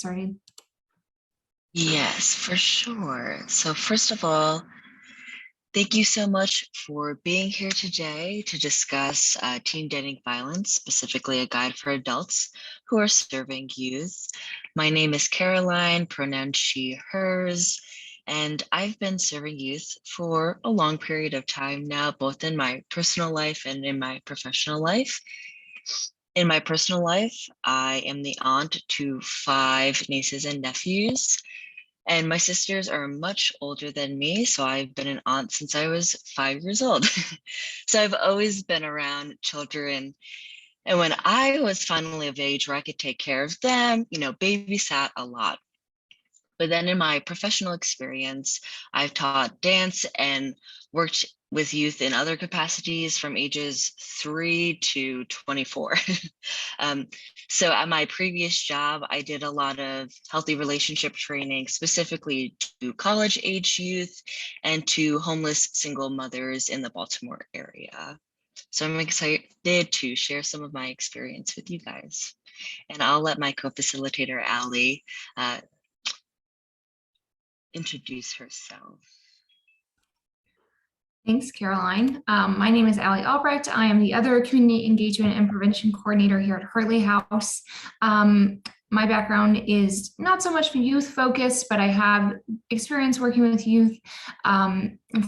started? Yes, for sure. So first of all, thank you so much for being here today to discuss teen dating violence, specifically a guide for adults who are serving youth. My name is Caroline, pronouns she, hers, and I've been serving youth for a long period of time now, both in my personal life and in my professional life. In my personal life, I am the aunt to 5 nieces and nephews. And my sisters are much older than me, so I've been an aunt since I was 5 years old. So I've always been around children. And when I was finally of age where I could take care of them, babysat a lot. But then in my professional experience, I've taught dance and worked with youth in other capacities from ages 3 to 24. um, so at my previous job, I did a lot of healthy relationship training, specifically to college age youth and to homeless single mothers in the Baltimore area. So I'm excited to share some of my experience with you guys. And I'll let my co-facilitator, Allie, introduce herself. Thanks, Caroline. My name is Allie Albrecht. I am the other Community Engagement and Prevention Coordinator here at Hartley House. My background is not so much youth focused, but I have experience working with youth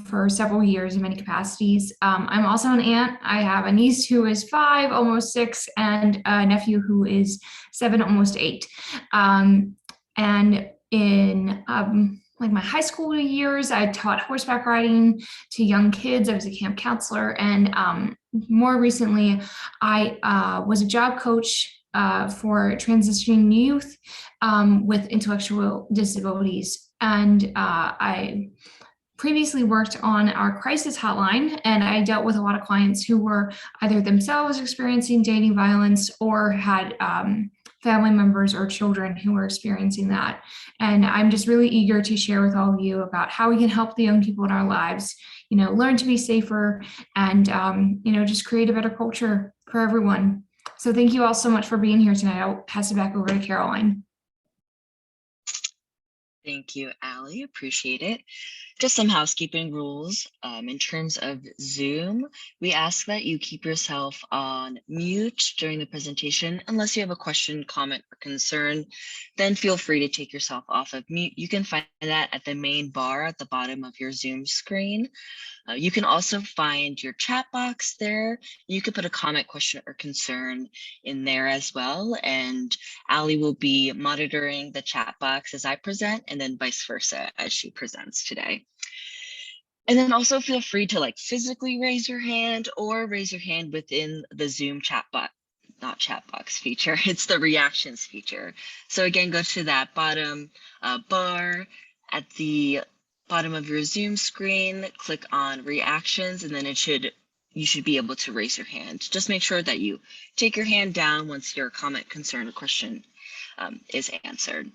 for several years in many capacities. I'm also an aunt. I have a niece who is 5, almost 6, and a nephew who is 7, almost 8. And in like my high school years, I taught horseback riding to young kids. I was a camp counselor. And more recently, I was a job coach for transitioning youth with intellectual disabilities. And I previously worked on our crisis hotline, and I dealt with a lot of clients who were either themselves experiencing dating violence or had family members or children who were experiencing that. And I'm just really eager to share with all of you about how we can help the young people in our lives, learn to be safer and, just create a better culture for everyone. So thank you all so much for being here tonight. I'll pass it back over to Caroline. Thank you, Allie. Appreciate it. Just some housekeeping rules. In terms of Zoom, we ask that you keep yourself on mute during the presentation unless you have a question, comment, or concern. Then feel free to take yourself off of mute. You can find that at the main bar at the bottom of your Zoom screen. You can also find your chat box there. You can put a comment, question, or concern in there as well. And Allie will be monitoring the chat box as I present, and then vice versa as she presents today. And then also feel free to physically raise your hand or raise your hand within the Zoom chat box, not chat box feature, it's the reactions feature. So again, go to that bottom bar at the bottom of your Zoom screen, click on reactions, and then you should be able to raise your hand. Just make sure that you take your hand down once your comment, concern, or question is answered.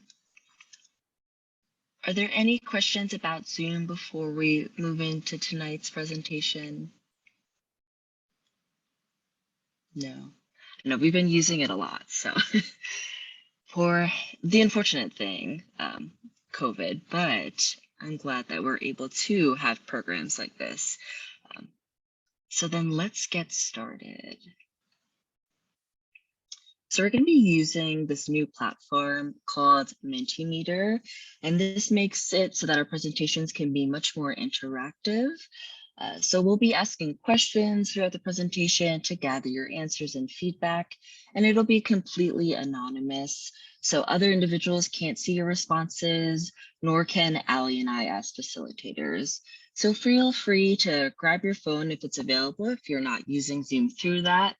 Are there any questions about Zoom before we move into tonight's presentation? No, we've been using it a lot. So for the unfortunate thing, COVID, but I'm glad that we're able to have programs like this. So then let's get started. So we're going to be using this new platform called Mentimeter, and this makes it so that our presentations can be much more interactive. So we'll be asking questions throughout the presentation to gather your answers and feedback, and it'll be completely anonymous. So other individuals can't see your responses, nor can Allie and I as facilitators. So feel free to grab your phone if it's available, if you're not using Zoom through that.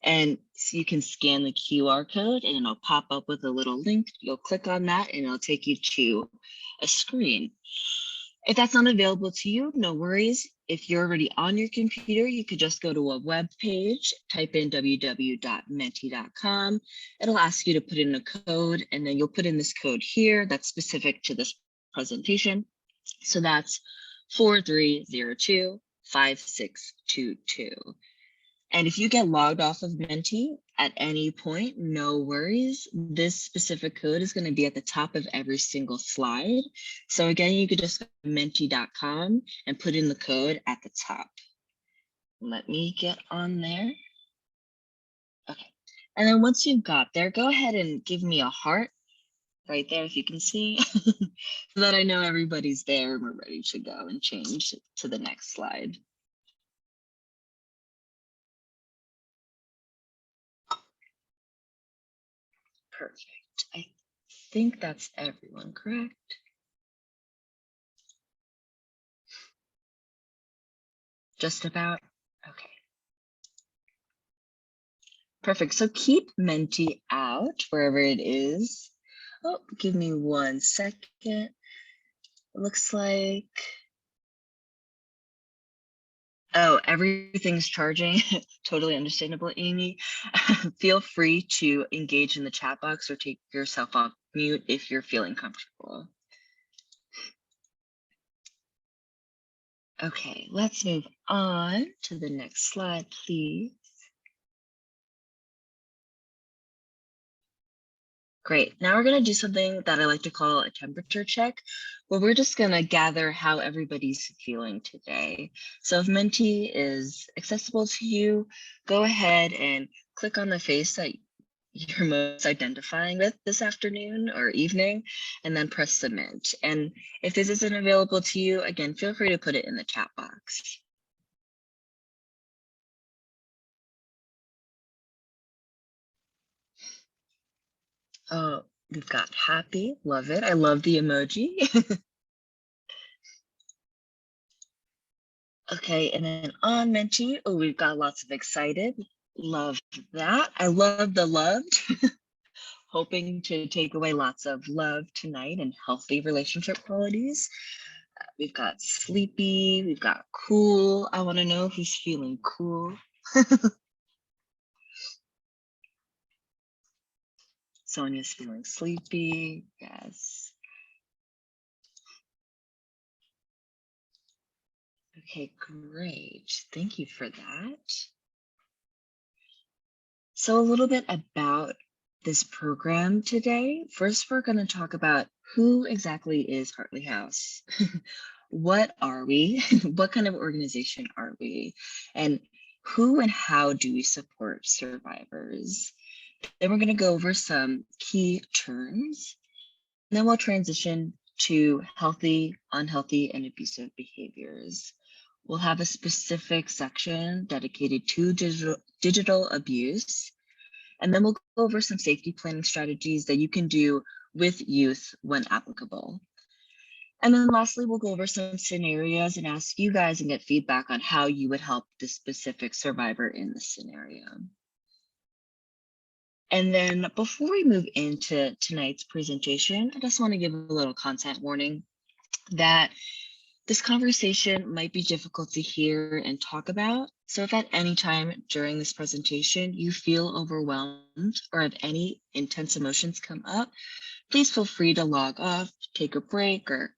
And so you can scan the QR code and it'll pop up with a little link. You'll click on that and it'll take you to a screen. If that's not available to you, no worries. If you're already on your computer, you could just go to a web page, type in www.menti.com. It'll ask you to put in a code, and then you'll put in this code here that's specific to this presentation. So that's 43025622. And if you get logged off of Menti at any point, no worries. This specific code is going to be at the top of every single slide. So again, you could just go to menti.com and put in the code at the top. Let me get on there. Okay. And then once you've got there, go ahead and give me a heart right there if you can see, so that I know everybody's there and we're ready to go and change to the next slide. Perfect. I think that's everyone, correct? Just about? Okay. Perfect. So keep Menti out wherever it is. Oh, give me 1 second. It looks like, oh, everything's charging. Totally understandable, Amy. Feel free to engage in the chat box or take yourself off mute if you're feeling comfortable. Okay, let's move on to the next slide, please. Great. Now we're going to do something that I like to call a temperature check, where we're just going to gather how everybody's feeling today. So if Menti is accessible to you, go ahead and click on the face that you're most identifying with this afternoon or evening, and then press submit. And if this isn't available to you, again, feel free to put it in the chat box. Oh, we've got happy, love it. I love the emoji. Okay, and then on Menti, oh, we've got lots of excited. Love that. I love the loved. Hoping to take away lots of love tonight and healthy relationship qualities. We've got sleepy, we've got cool. I want to know who's feeling cool. Sonia's feeling sleepy, yes. Okay, great. Thank you for that. So a little bit about this program today. First, we're going to talk about who exactly is Hartley House. What are we? What kind of organization are we? And who and how do we support survivors? Then we're going to go over some key terms. And then we'll transition to healthy, unhealthy, and abusive behaviors. We'll have a specific section dedicated to digital abuse. And then we'll go over some safety planning strategies that you can do with youth when applicable. And then lastly, we'll go over some scenarios and ask you guys and get feedback on how you would help the specific survivor in the scenario. And then before we move into tonight's presentation, I just want to give a little content warning that this conversation might be difficult to hear and talk about. So if at any time during this presentation you feel overwhelmed or have any intense emotions come up, please feel free to log off, take a break, or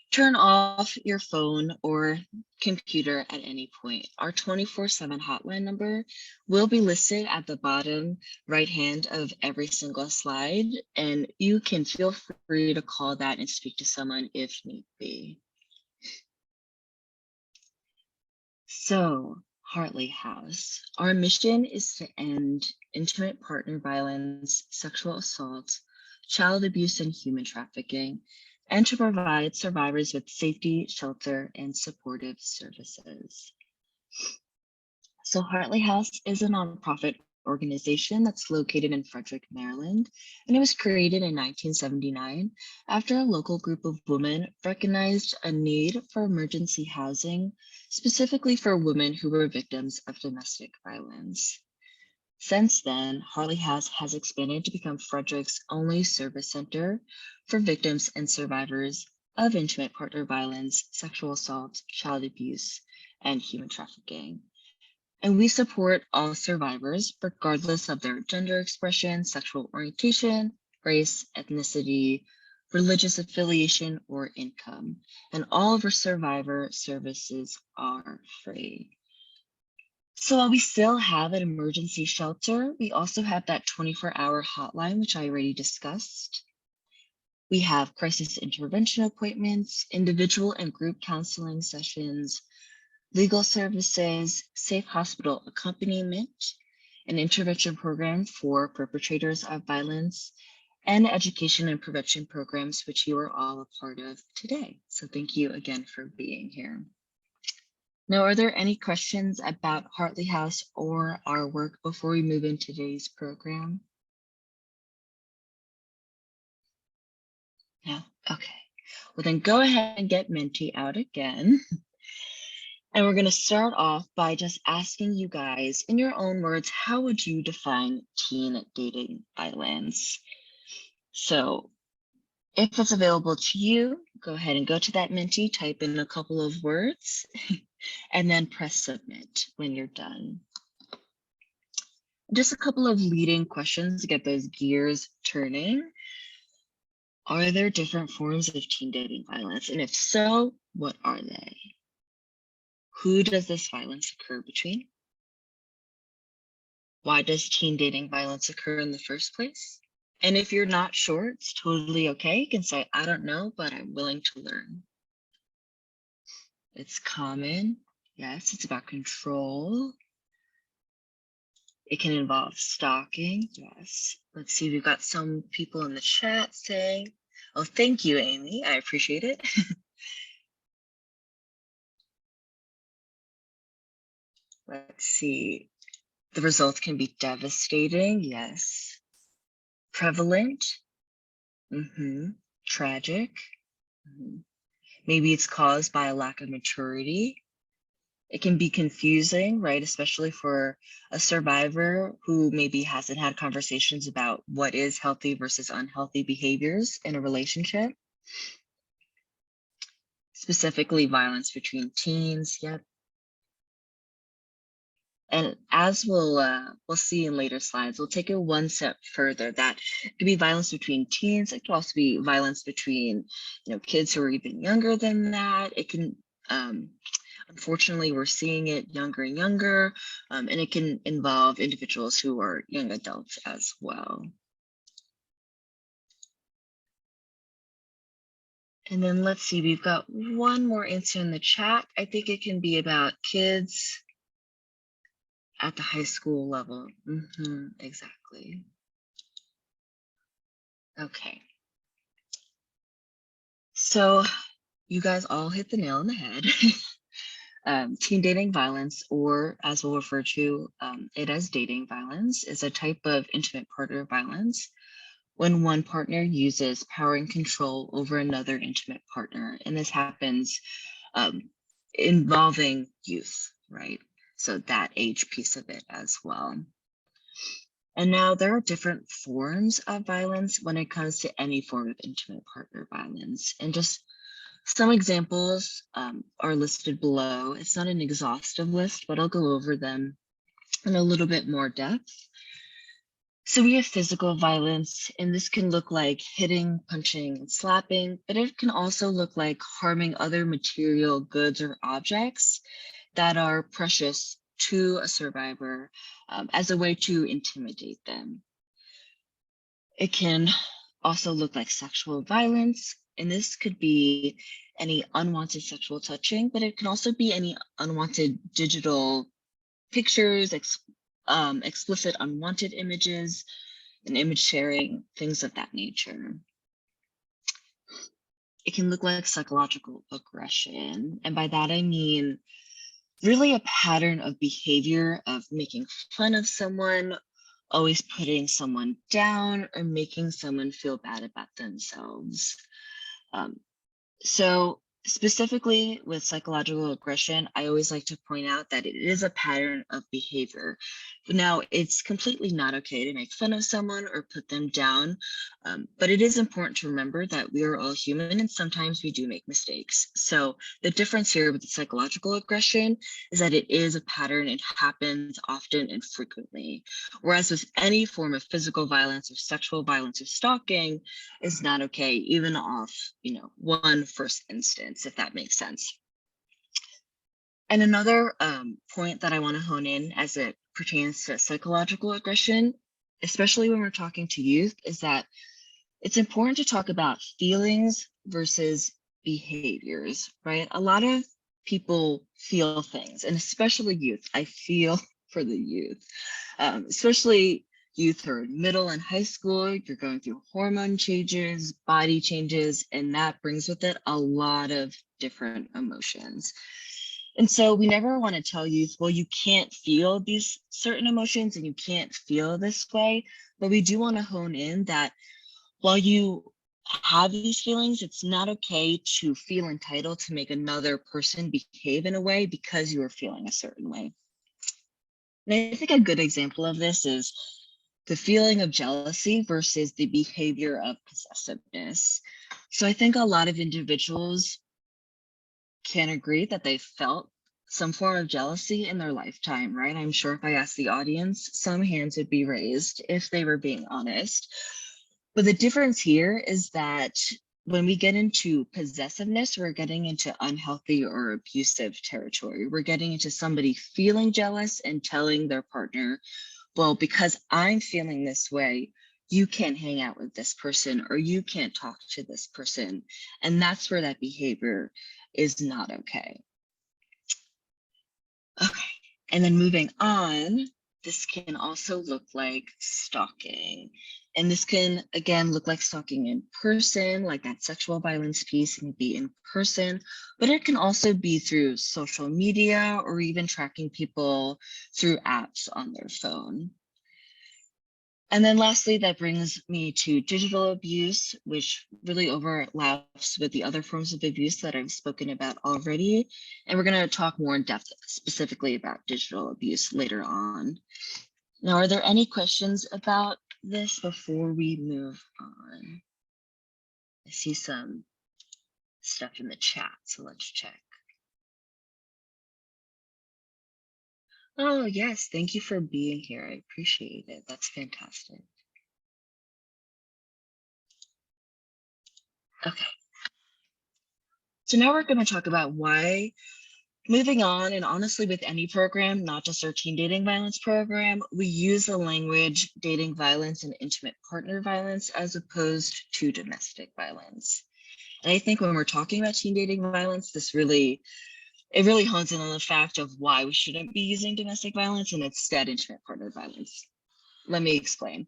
turn off your phone or computer at any point. Our 24/7 hotline number will be listed at the bottom right hand of every single slide, and you can feel free to call that and speak to someone if need be. So, Hartley House, our mission is to end intimate partner violence, sexual assault, child abuse, and human trafficking, and to provide survivors with safety, shelter, and supportive services. So Hartley House is a nonprofit organization that's located in Frederick, Maryland, and it was created in 1979 after a local group of women recognized a need for emergency housing, specifically for women who were victims of domestic violence. Since then, Hartley House has expanded to become Frederick's only service center for victims and survivors of intimate partner violence, sexual assault, child abuse, and human trafficking. And we support all survivors, regardless of their gender expression, sexual orientation, race, ethnicity, religious affiliation, or income. And all of our survivor services are free. So while we still have an emergency shelter, we also have that 24-hour hotline, which I already discussed. We have crisis intervention appointments, individual and group counseling sessions, legal services, safe hospital accompaniment, an intervention program for perpetrators of violence, and education and prevention programs, which you are all a part of today. So thank you again for being here. Now, are there any questions about Hartley House or our work before we move into today's program? No? Okay. Well, then go ahead and get Menti out again. And we're going to start off by just asking you guys, in your own words, how would you define teen dating violence? So if it's available to you, go ahead and go to that Menti, type in a couple of words, and then press submit when you're done. Just a couple of leading questions to get those gears turning. Are there different forms of teen dating violence? And if so, what are they? Who does this violence occur between? Why does teen dating violence occur in the first place? And if you're not sure, it's totally okay. You can say, I don't know, but I'm willing to learn. It's common. Yes, it's about control. It can involve stalking. Yes. Let's see, we've got some people in the chat saying, oh, thank you, Amy. I appreciate it. Let's see. The results can be devastating. Yes. Prevalent. Tragic. Maybe it's caused by a lack of maturity. It can be confusing, right? Especially for a survivor who maybe hasn't had conversations about what is healthy versus unhealthy behaviors in a relationship. Specifically, violence between teens. Yep. And as we'll see in later slides, we'll take it one step further. That could be violence between teens. It could also be violence between, kids who are even younger than that. It can, unfortunately, we're seeing it younger and younger, and it can involve individuals who are young adults as well. And then let's see, we've got one more answer in the chat. I think it can be about kids at the high school level. Exactly. Okay. So you guys all hit the nail on the head. Teen dating violence, or as we'll refer to it as dating violence, is a type of intimate partner violence when one partner uses power and control over another intimate partner. And this happens involving youth, right? So that age piece of it as well. And now there are different forms of violence when it comes to any form of intimate partner violence. And just some examples are listed below. It's not an exhaustive list, but I'll go over them in a little bit more depth. So we have physical violence, and this can look like hitting, punching, and slapping, but it can also look like harming other material goods or objects that are precious to a survivor as a way to intimidate them. It can also look like sexual violence, and this could be any unwanted sexual touching, but it can also be any unwanted digital pictures, explicit unwanted images, and image sharing, things of that nature. It can look like psychological aggression, and by that I mean really a pattern of behavior of making fun of someone, always putting someone down, or making someone feel bad about themselves. So specifically with psychological aggression, I always like to point out that it is a pattern of behavior. Now, it's completely not okay to make fun of someone or put them down, but it is important to remember that we are all human and sometimes we do make mistakes. So the difference here with the psychological aggression is that it is a pattern. It happens often and frequently. Whereas with any form of physical violence or sexual violence or stalking is not okay, even off, one first instance, if that makes sense. And another point that I want to hone in as it pertains to psychological aggression, especially when we're talking to youth, is that it's important to talk about feelings versus behaviors, right? A lot of people feel things, and especially youth. I feel for the youth, especially youth who are in middle and high school. You're going through hormone changes, body changes, and that brings with it a lot of different emotions. And so we never want to tell youth, well, you can't feel these certain emotions and you can't feel this way. But we do want to hone in that while you have these feelings, it's not okay to feel entitled to make another person behave in a way because you are feeling a certain way. And I think a good example of this is the feeling of jealousy versus the behavior of possessiveness. So I think a lot of individuals can agree that they felt some form of jealousy in their lifetime, right? I'm sure if I asked the audience, some hands would be raised if they were being honest. But the difference here is that when we get into possessiveness, we're getting into unhealthy or abusive territory. We're getting into somebody feeling jealous and telling their partner, well, because I'm feeling this way, you can't hang out with this person or you can't talk to this person. And that's where that behavior is not okay. Okay, and then moving on, this can also look like stalking. And this can, again, look like stalking in person, like that sexual violence piece can be in person, but it can also be through social media or even tracking people through apps on their phone. And then lastly, that brings me to digital abuse, which really overlaps with the other forms of abuse that I've spoken about already. And we're going to talk more in depth specifically about digital abuse later on. Now, are there any questions about this before we move on? I see some stuff in the chat, so let's check. Oh, yes, thank you for being here. I appreciate it. That's fantastic. Okay. So now we're going to talk about why moving on, and honestly, with any program, not just our teen dating violence program, we use the language dating violence and intimate partner violence as opposed to domestic violence. And I think when we're talking about teen dating violence, it really hones in on the fact of why we shouldn't be using domestic violence and instead intimate partner violence. Let me explain.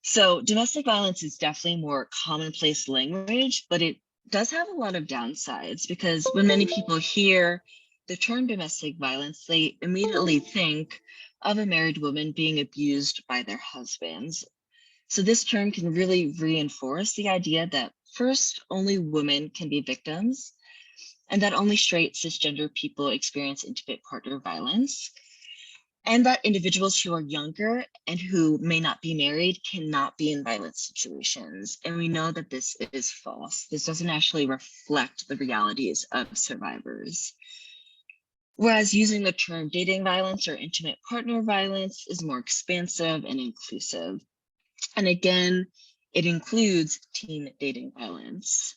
So domestic violence is definitely more commonplace language, but it does have a lot of downsides because when many people hear the term domestic violence, they immediately think of a married woman being abused by their husbands. So this term can really reinforce the idea that first, only women can be victims, and that only straight cisgender people experience intimate partner violence, and that individuals who are younger and who may not be married cannot be in violent situations. And we know that this is false. This doesn't actually reflect the realities of survivors. Whereas using the term dating violence or intimate partner violence is more expansive and inclusive. And again, it includes teen dating violence.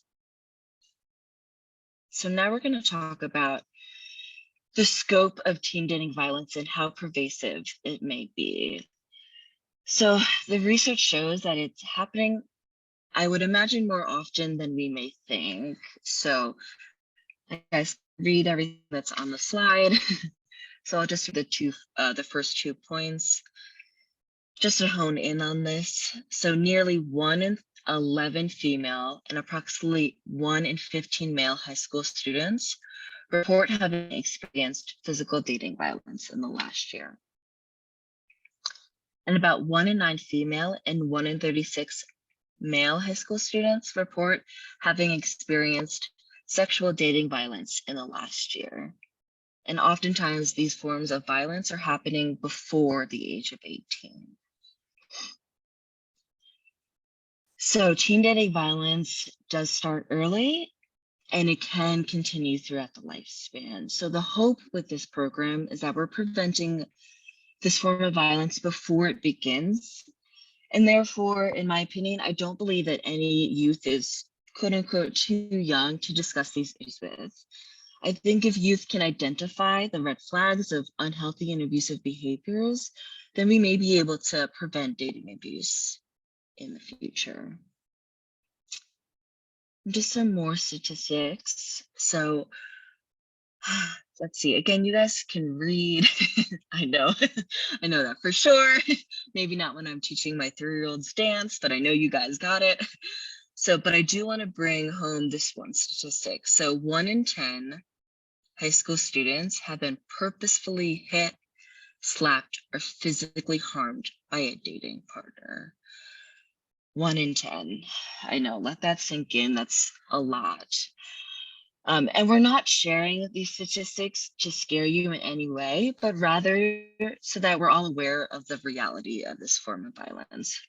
So now we're going to talk about the scope of teen dating violence and how pervasive it may be. So the research shows that it's happening, I would imagine, more often than we may think. So I guys read everything that's on the slide. So I'll just read the first 2 points just to hone in on this. So nearly 1 in 11 female and approximately 1 in 15 male high school students report having experienced physical dating violence in the last year. And about 1 in 9 female and 1 in 36 male high school students report having experienced sexual dating violence in the last year. And oftentimes these forms of violence are happening before the age of 18. So teen dating violence does start early and it can continue throughout the lifespan. So the hope with this program is that we're preventing this form of violence before it begins. And therefore, in my opinion, I don't believe that any youth is quote unquote too young to discuss these issues with. I think if youth can identify the red flags of unhealthy and abusive behaviors, then we may be able to prevent dating abuse in the future. Just some more statistics. So let's see, again, you guys can read. I know, I know that for sure. Maybe not when I'm teaching my 3-year-olds dance, but I know you guys got it. So, but I do want to bring home this one statistic. So 1 in 10 high school students have been purposefully hit, slapped, or physically harmed by a dating partner. 1 in 10. I know, let that sink in. That's a lot. And we're not sharing these statistics to scare you in any way, but rather so that we're all aware of the reality of this form of violence.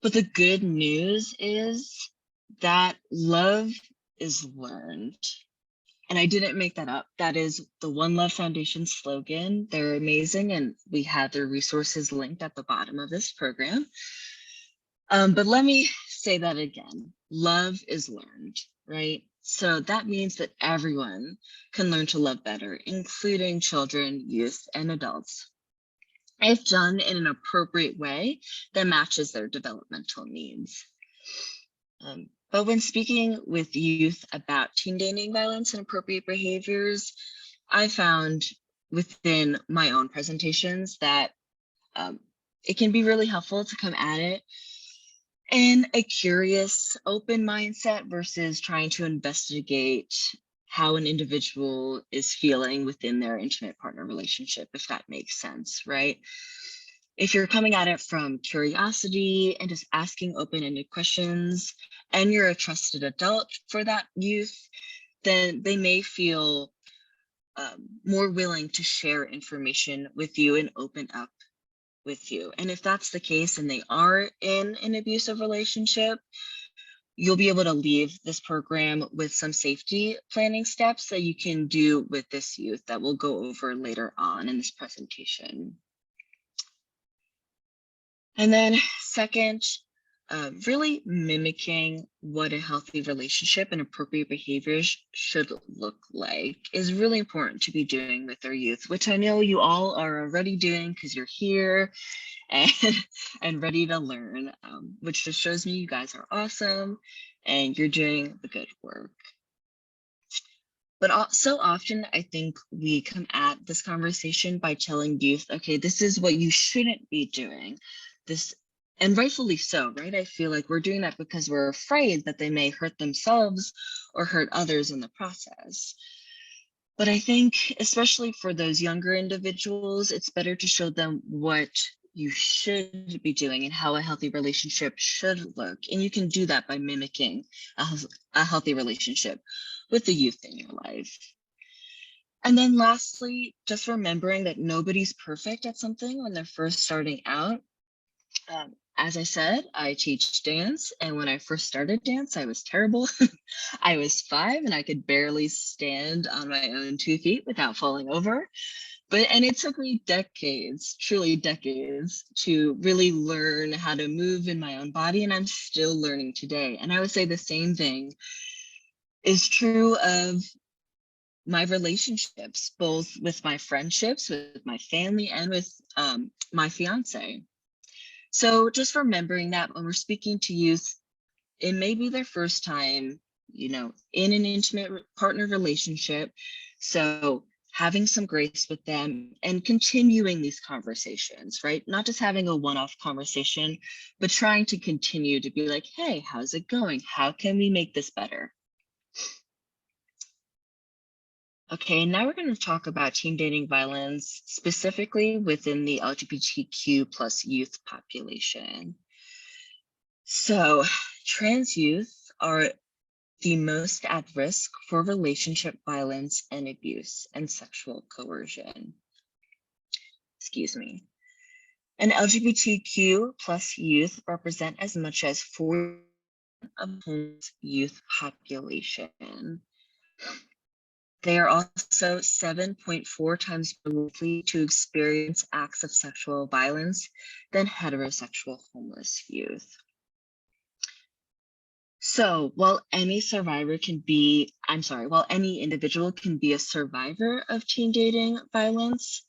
But the good news is that love is learned. And I didn't make that up. That is the One Love Foundation slogan. They're amazing, and we have their resources linked at the bottom of this program. But let me say that again. Love is learned, right? So that means that everyone can learn to love better, including children, youth, and adults, if done in an appropriate way that matches their developmental needs. But when speaking with youth about teen dating violence and appropriate behaviors, I found within my own presentations that it can be really helpful to come at it in a curious, open mindset versus trying to investigate how an individual is feeling within their intimate partner relationship, if that makes sense, right? If you're coming at it from curiosity and just asking open-ended questions, and you're a trusted adult for that youth, then they may feel more willing to share information with you and open up with you. And if that's the case and they are in an abusive relationship, you'll be able to leave this program with some safety planning steps that you can do with this youth that we'll go over later on in this presentation. And then second, really mimicking what a healthy relationship and appropriate behaviors should look like is really important to be doing with our youth, which I know you all are already doing because you're here and ready to learn, which just shows me you guys are awesome and you're doing the good work. But so often, I think we come at this conversation by telling youth, okay, this is what you shouldn't be doing. This, and rightfully so, right? I feel like we're doing that because we're afraid that they may hurt themselves or hurt others in the process. But I think, especially for those younger individuals, it's better to show them what you should be doing and how a healthy relationship should look. And you can do that by mimicking a healthy relationship with the youth in your life. And then lastly, just remembering that nobody's perfect at something when they're first starting out. As I said, I teach dance, and when I first started dance, I was terrible. I was 5 and I could barely stand on my own 2 feet without falling over. And it took me decades, truly decades, to really learn how to move in my own body, and I'm still learning today. And I would say the same thing is true of my relationships, both with my friendships, with my family, and with my fiance. So just remembering that when we're speaking to youth, it may be their first time, in an intimate partner relationship. So having some grace with them and continuing these conversations, right? Not just having a one-off conversation, but trying to continue to be like, hey, how's it going? How can we make this better? Okay, now we're going to talk about teen dating violence, specifically within the LGBTQ plus youth population. So trans youth are the most at risk for relationship violence and abuse and sexual coercion. Excuse me. And LGBTQ plus youth represent as much as 40% of the youth population. They are also 7.4 times more likely to experience acts of sexual violence than heterosexual homeless youth. So while any individual can be a survivor of teen dating violence,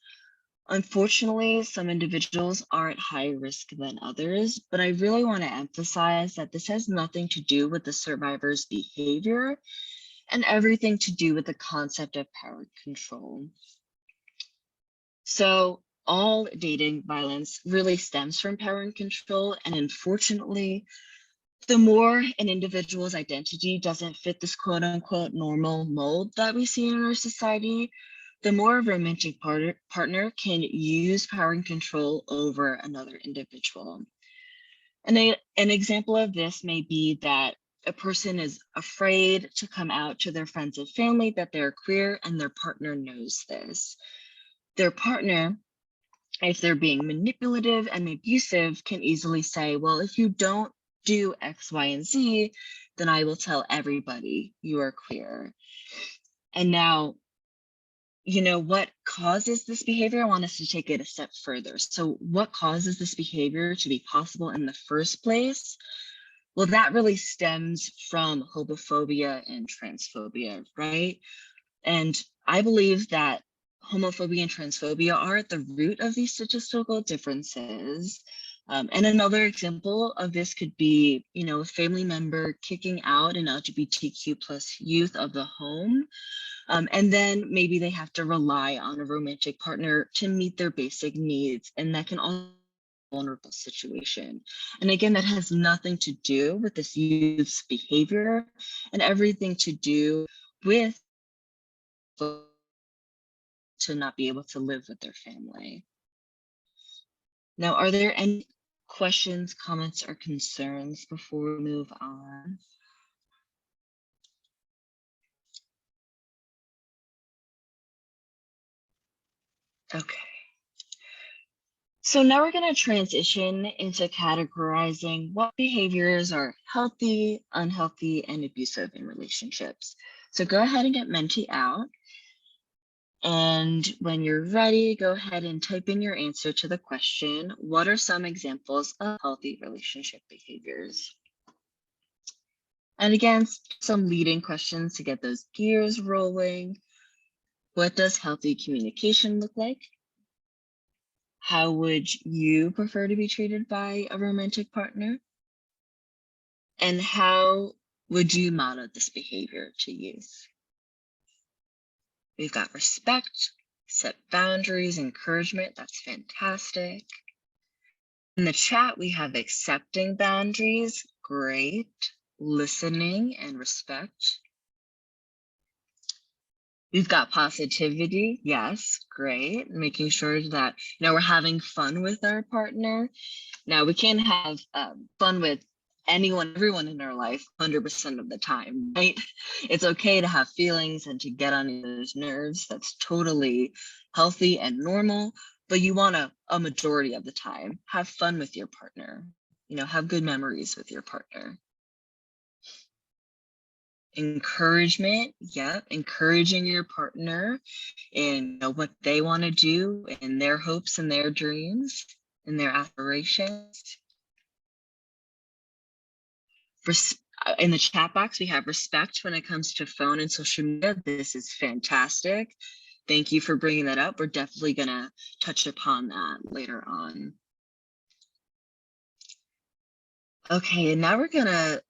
unfortunately, some individuals are at higher risk than others, but I really want to emphasize that this has nothing to do with the survivor's behavior and everything to do with the concept of power control. So all dating violence really stems from power and control, and unfortunately, the more an individual's identity doesn't fit this quote unquote normal mold that we see in our society, the more a romantic partner can use power and control over another individual. And an example of this may be that a person is afraid to come out to their friends and family that they're queer, and their partner knows this. Their partner, if they're being manipulative and abusive, can easily say, well, if you don't do X, Y, and Z, then I will tell everybody you are queer. And now, what causes this behavior? I want us to take it a step further. So what causes this behavior to be possible in the first place? Well, that really stems from homophobia and transphobia, right? And I believe that homophobia and transphobia are at the root of these statistical differences. And another example of this could be, a family member kicking out an LGBTQ plus youth of the home. And then maybe they have to rely on a romantic partner to meet their basic needs. And that can also be a vulnerable situation. And again, that has nothing to do with this youth's behavior and everything to do with to not be able to live with their family. Now, are there any questions, comments, or concerns before we move on? Okay. So now we're going to transition into categorizing what behaviors are healthy, unhealthy, and abusive in relationships. So go ahead and get Menti out. And when you're ready, go ahead and type in your answer to the question, what are some examples of healthy relationship behaviors? And again, some leading questions to get those gears rolling. What does healthy communication look like? How would you prefer to be treated by a romantic partner? And how would you model this behavior to youth? We've got respect, set boundaries, encouragement. That's fantastic. In the chat, we have accepting boundaries. Great. Listening and respect. We've got positivity. Yes, great. Making sure that, we're having fun with our partner. Now, we can't have fun with everyone in our life 100% of the time, right? It's okay to have feelings and to get on each other's nerves. That's totally healthy and normal, but you want a majority of the time have fun with your partner, have good memories with your partner. Encouragement, encouraging your partner in what they want to do and their hopes and their dreams and their aspirations. In the chat box, we have respect when it comes to phone and social media. This is fantastic. Thank you for bringing that up. We're definitely going to touch upon that later on. Okay, and now we're going to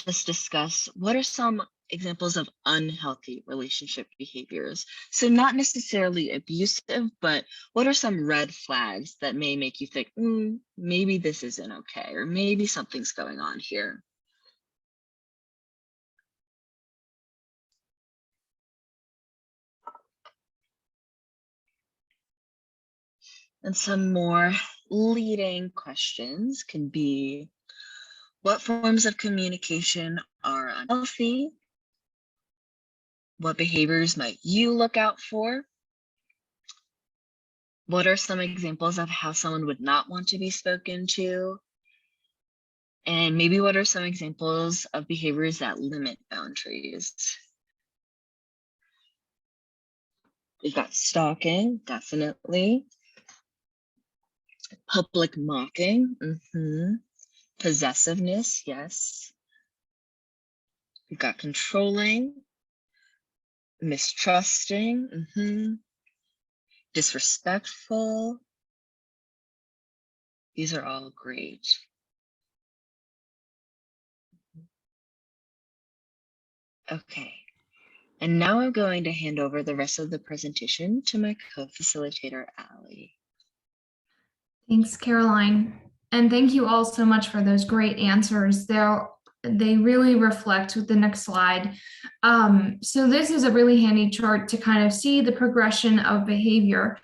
just discuss what are some examples of unhealthy relationship behaviors. So not necessarily abusive, but what are some red flags that may make you think, maybe this isn't okay, or maybe something's going on here? And some more leading questions can be, what forms of communication are unhealthy? What behaviors might you look out for? What are some examples of how someone would not want to be spoken to? And maybe what are some examples of behaviors that limit boundaries? We've got stalking, definitely. Public mocking, possessiveness, yes. We've got controlling, mistrusting, disrespectful. These are all great. Okay, and now I'm going to hand over the rest of the presentation to my co-facilitator, Allie. Thanks, Caroline. And thank you all so much for those great answers. They really reflect with the next slide. So this is a really handy chart to kind of see the progression of behavior.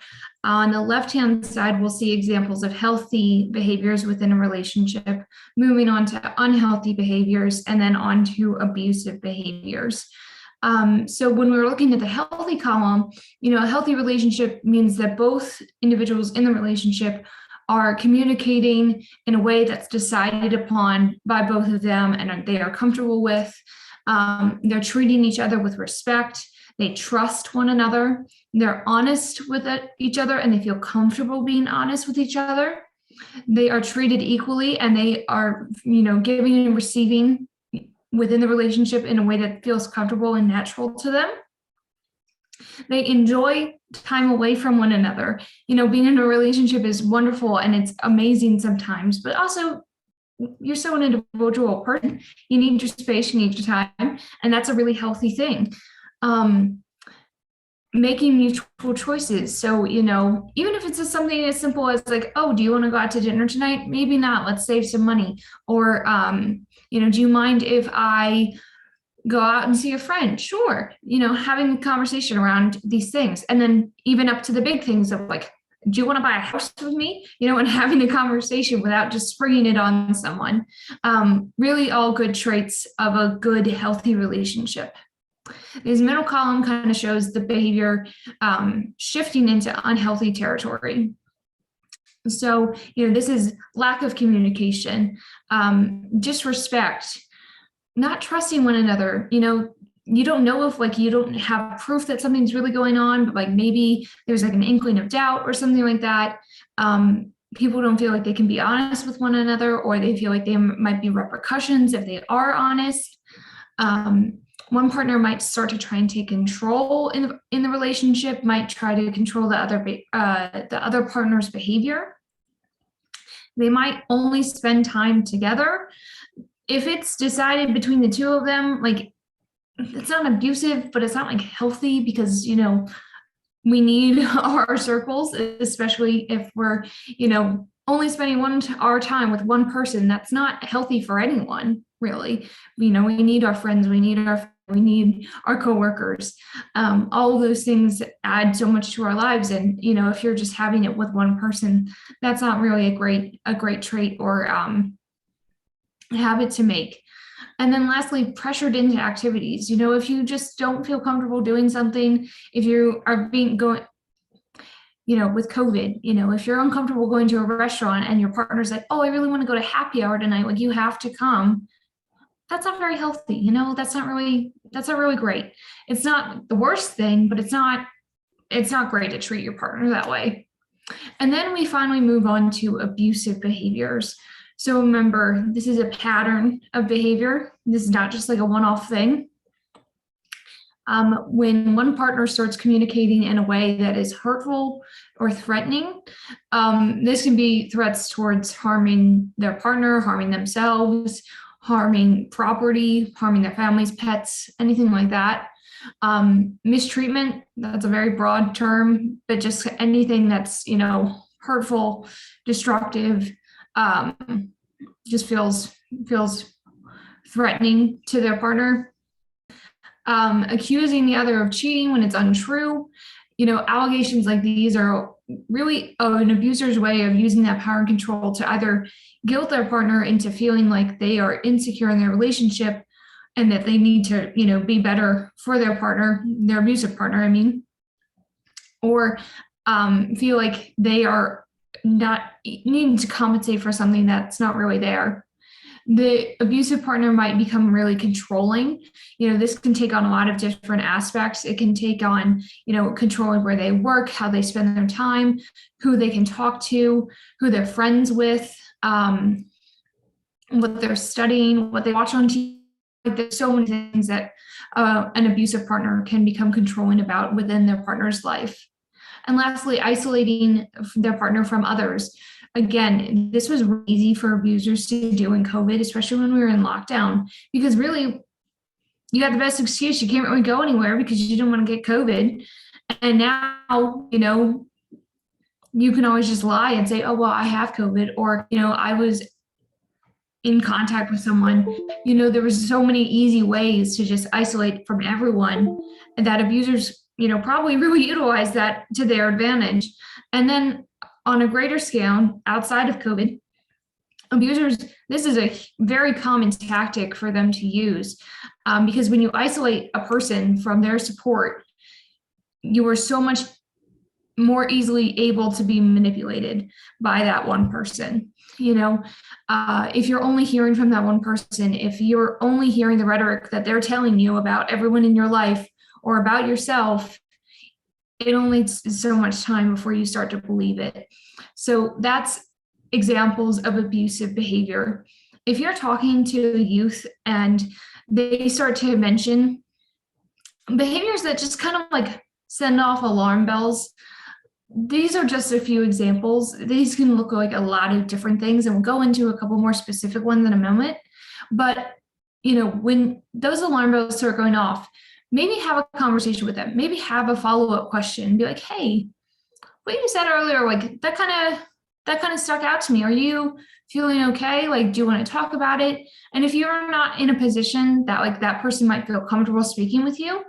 On the left-hand side, we'll see examples of healthy behaviors within a relationship, moving on to unhealthy behaviors, and then on to abusive behaviors. So when we're looking at the healthy column, a healthy relationship means that both individuals in the relationship are communicating in a way that's decided upon by both of them and they are comfortable with. They're treating each other with respect. They trust one another. They're honest with each other and they feel comfortable being honest with each other. They are treated equally and they are, giving and receiving within the relationship in a way that feels comfortable and natural to them. They enjoy time away from one another. Being in a relationship is wonderful and it's amazing sometimes, but also you're so an individual person. You need your space, you need your time, and that's a really healthy thing. Making mutual choices. So, even if it's just something as simple as like, oh, do you want to go out to dinner tonight? Maybe not. Let's save some money. Or, do you mind if I go out and see a friend? Sure. Having a conversation around these things. And then even up to the big things of like, do you want to buy a house with me? And having a conversation without just springing it on someone. Really all good traits of a good, healthy relationship. This middle column kind of shows the behavior shifting into unhealthy territory. So, this is lack of communication, disrespect, not trusting one another. You don't know if you don't have proof that something's really going on, but maybe there's an inkling of doubt or something like that. People don't feel like they can be honest with one another, or they feel like there might be repercussions if they are honest. One partner might start to try and take control in the relationship, might try to control the other partner's behavior. They might only spend time together. If it's decided between the two of them, it's not abusive, but it's not healthy because, we need our circles, especially if we're, only spending our time with one person. That's not healthy for anyone, really. We need our friends, we need our coworkers. All of those things add so much to our lives. And, if you're just having it with one person, that's not really a great trait or habit to make. And then lastly, pressured into activities. If you just don't feel comfortable doing something, if you are with COVID, if you're uncomfortable going to a restaurant and your partner's like, oh, I really want to go to happy hour tonight, you have to come. That's not very healthy. That's not really great. It's not the worst thing, but it's not great to treat your partner that way. And then we finally move on to abusive behaviors. So remember, this is a pattern of behavior. This is not just a one-off thing. When one partner starts communicating in a way that is hurtful or threatening, this can be threats towards harming their partner, harming themselves, harming property, harming their families, pets, anything like that. Mistreatment, that's a very broad term, but just anything that's, hurtful, destructive, just feels threatening to their partner. Accusing the other of cheating when it's untrue. Allegations like these are really an abuser's way of using that power and control to either guilt their partner into feeling like they are insecure in their relationship and that they need to, be better for their partner, their abusive partner, or feel like they are not needing to compensate for something that's not really there. The abusive partner might become really controlling. This can take on a lot of different aspects. It can take on, controlling where they work, how they spend their time, who they can talk to, who they're friends with, what they're studying, what they watch on TV, there's so many things that an abusive partner can become controlling about within their partner's life. And lastly, isolating their partner from others. Again, this was easy for abusers to do in COVID, especially when we were in lockdown, because really you got the best excuse. You can't really go anywhere because you didn't want to get COVID. And now, you can always just lie and say, oh, well, I have COVID, or, I was in contact with someone. There was so many easy ways to just isolate from everyone, and that abusers, probably really utilize that to their advantage. And then on a greater scale, outside of COVID, abusers, this is a very common tactic for them to use, because when you isolate a person from their support, you are so much more easily able to be manipulated by that one person. If you're only hearing from that one person, if you're only hearing the rhetoric that they're telling you about everyone in your life or about yourself, it only takes so much time before you start to believe it. So that's examples of abusive behavior. If you're talking to youth and they start to mention behaviors that just kind of like send off alarm bells, these are just a few examples. These can look like a lot of different things, and we'll go into a couple more specific ones in a moment. But, when those alarm bells start going off, maybe have a conversation with them, maybe have a follow-up question, be like, hey, what you said earlier, like that kind of stuck out to me. Are you feeling okay? Like, do you want to talk about it? And if you're not in a position that like that person might feel comfortable speaking with you,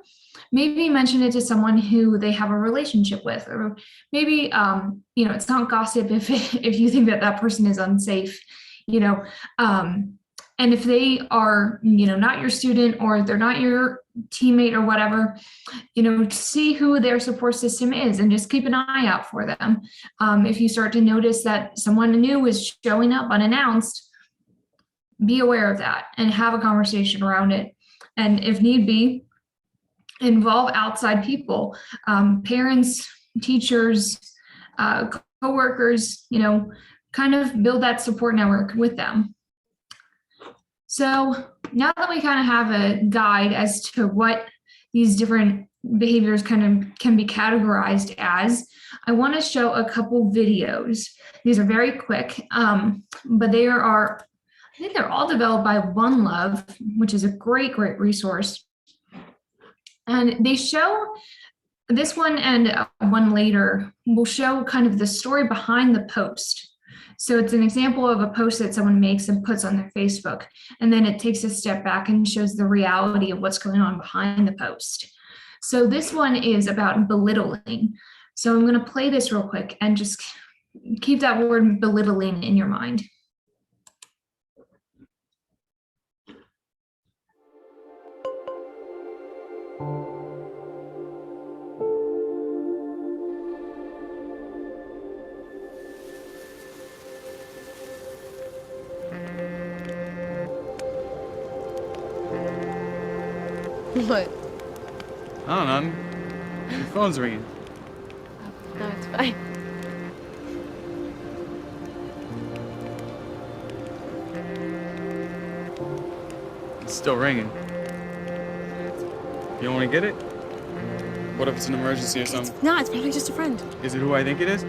maybe mention it to someone who they have a relationship with, or maybe, it's not gossip if you think that that person is unsafe, and if they are, not your student, or they're not your teammate or whatever, see who their support system is and just keep an eye out for them. If you start to notice that someone new is showing up unannounced, be aware of that and have a conversation around it. And if need be, involve outside people, parents, teachers, coworkers, kind of build that support network with them. So now that we kind of have a guide as to what these different behaviors kind of can be categorized as, I want to show a couple videos. These are very quick, but I think they're all developed by One Love, which is a great resource. And they show, this one and one later will show kind of the story behind the post. So it's an example of a post that someone makes and puts on their Facebook, and then it takes a step back and shows the reality of what's going on behind the post. So this one is about belittling. So I'm going to play this real quick and just keep that word belittling in your mind. What? I don't know. Your phone's ringing. No, it's fine. It's still ringing. You don't want to get it? What if it's an emergency or something? No, it's probably just a friend. Is it who I think it is?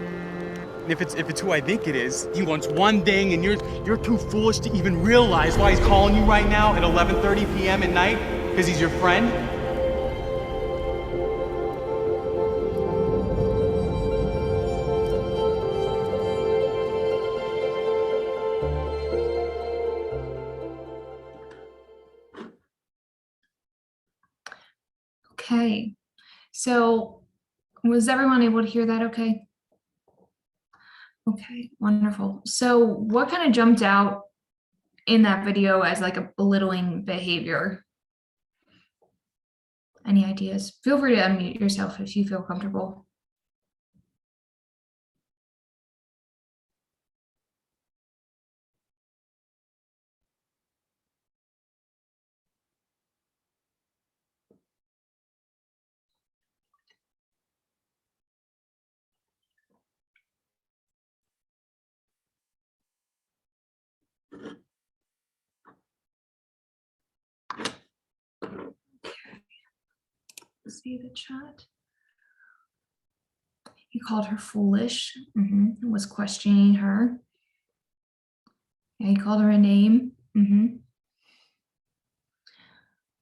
If it's who I think it is, he wants one thing, and you're too foolish to even realize why he's calling you right now at 11:30 p.m. at night because he's your friend. Okay, so was everyone able to hear that okay? Okay, wonderful. So what kind of jumped out in that video as like a belittling behavior? Any ideas? Feel free to unmute yourself if you feel comfortable. see the chat. He called her foolish, and was questioning her. Yeah, he called her a name.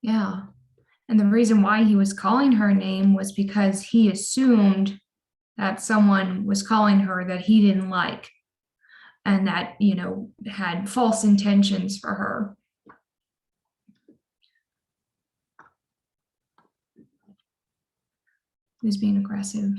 Yeah. And the reason why he was calling her a name was because he assumed that someone was calling her that he didn't like and that, had false intentions for her. He was being aggressive.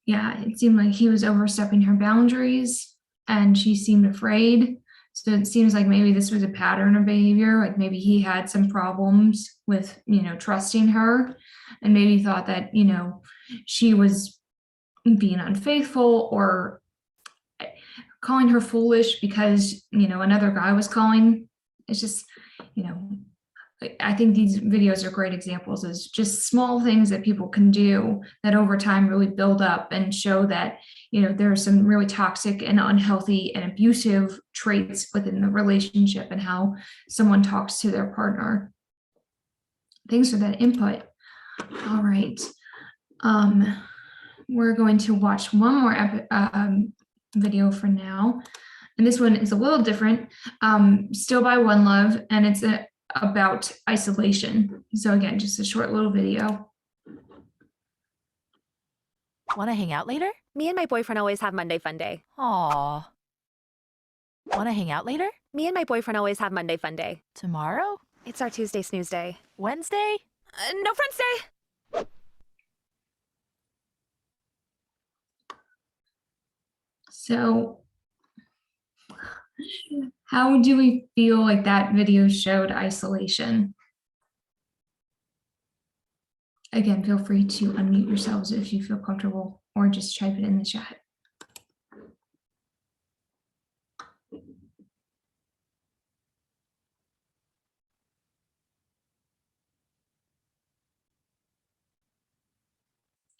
Yeah, it seemed like he was overstepping her boundaries and she seemed afraid. So it seems like maybe this was a pattern of behavior, like maybe he had some problems with, trusting her, and maybe thought that, she was being unfaithful, or calling her foolish because, another guy was calling. It's just, I think these videos are great examples of just small things that people can do that over time really build up and show that, there are some really toxic and unhealthy and abusive traits within the relationship and how someone talks to their partner. Thanks for that input. All right. We're going to watch one more video for now. And this one is a little different, still by One Love, and it's about isolation. So again, just a short little video. Want to hang out later? Me and my boyfriend always have Monday Fun Day. Aw. Want to hang out later? Me and my boyfriend always have Monday Fun Day. Tomorrow? It's our Tuesday Snooze Day. Wednesday? No Friends Day! So how do we feel like that video showed isolation? Again, feel free to unmute yourselves if you feel comfortable, or just type it in the chat.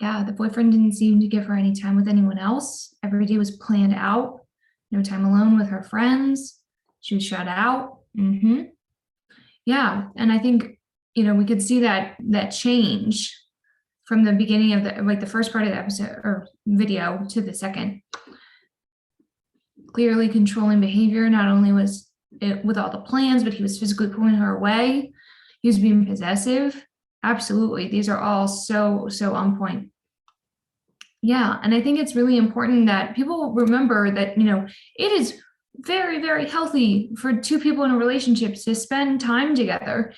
Yeah, the boyfriend didn't seem to give her any time with anyone else. Every day was planned out. No time alone with her friends. She was shut out. Yeah, and I think, we could see that change from the beginning of the first part of the episode or video to the second. Clearly controlling behavior. Not only was it with all the plans, but he was physically pulling her away. He was being possessive. Absolutely. These are all so on point. Yeah, and I think it's really important that people remember that, it is very, very healthy for two people in a relationship to spend time together.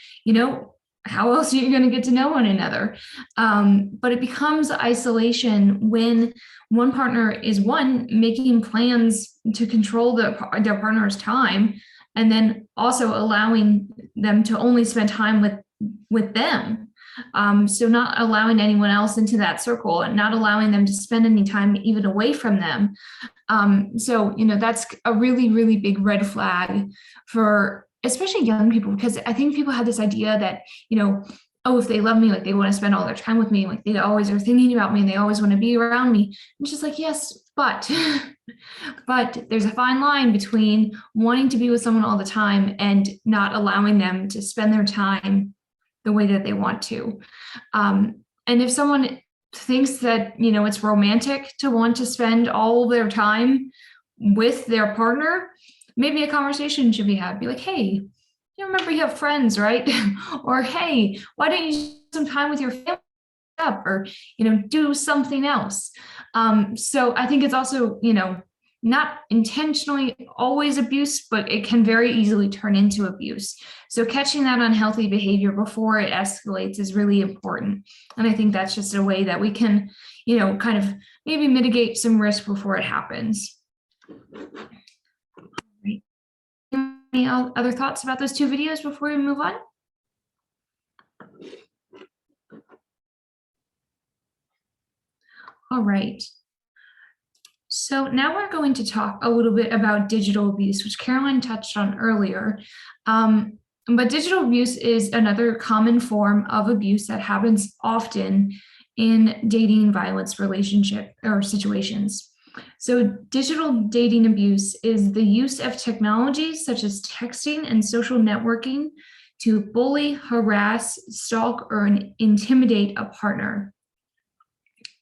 How else are you going to get to know one another? But it becomes isolation when one partner is making plans to control their partner's time, and then also allowing them to only spend time with them. So not allowing anyone else into that circle and not allowing them to spend any time even away from them. So, that's a really, really big red flag for especially young people, because I think people have this idea that, if they love me, like they want to spend all their time with me, like they always are thinking about me and they always want to be around me. It's just like, yes, but there's a fine line between wanting to be with someone all the time and not allowing them to spend their time the way that they want to. And if someone thinks that, it's romantic to want to spend all their time with their partner, maybe a conversation should be had. Be like, hey, you remember you have friends, right? Or, hey, why don't you spend some time with your family up, or, do something else. So I think it's also, not intentionally always abuse, but it can very easily turn into abuse. So catching that unhealthy behavior before it escalates is really important. And I think that's just a way that we can, kind of maybe mitigate some risk before it happens. Right. Any other thoughts about those two videos before we move on? All right. So now we're going to talk a little bit about digital abuse, which Caroline touched on earlier. But digital abuse is another common form of abuse that happens often in dating violence relationship or situations. So digital dating abuse is the use of technologies such as texting and social networking to bully, harass, stalk, or intimidate a partner.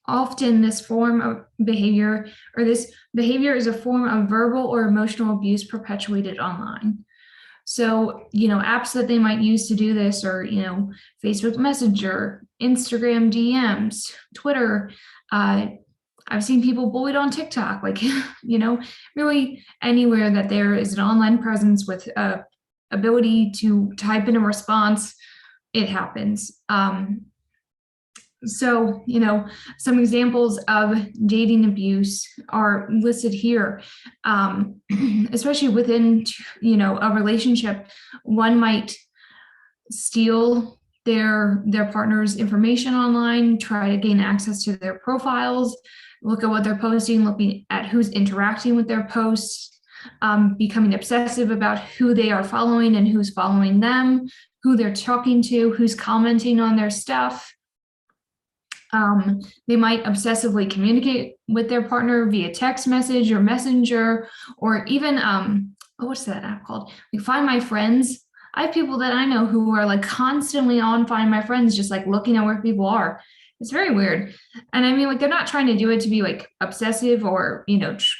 Often this form of behavior, or this behavior, is a form of verbal or emotional abuse perpetuated online. So, apps that they might use to do this are, Facebook Messenger, Instagram DMs, Twitter. I've seen people bullied on TikTok, really anywhere that there is an online presence with ability to type in a response, it happens. So, some examples of dating abuse are listed here, especially within, a relationship. One might steal their partner's information online, try to gain access to their profiles, look at what they're posting, looking at who's interacting with their posts, becoming obsessive about who they are following and who's following them, who they're talking to, who's commenting on their stuff. They might obsessively communicate with their partner via text message or messenger, or even, what's that app called? Like Find My Friends. I have people that I know who are like constantly on Find My Friends, just like looking at where people are. It's very weird. And I mean, like, they're not trying to do it to be like obsessive or,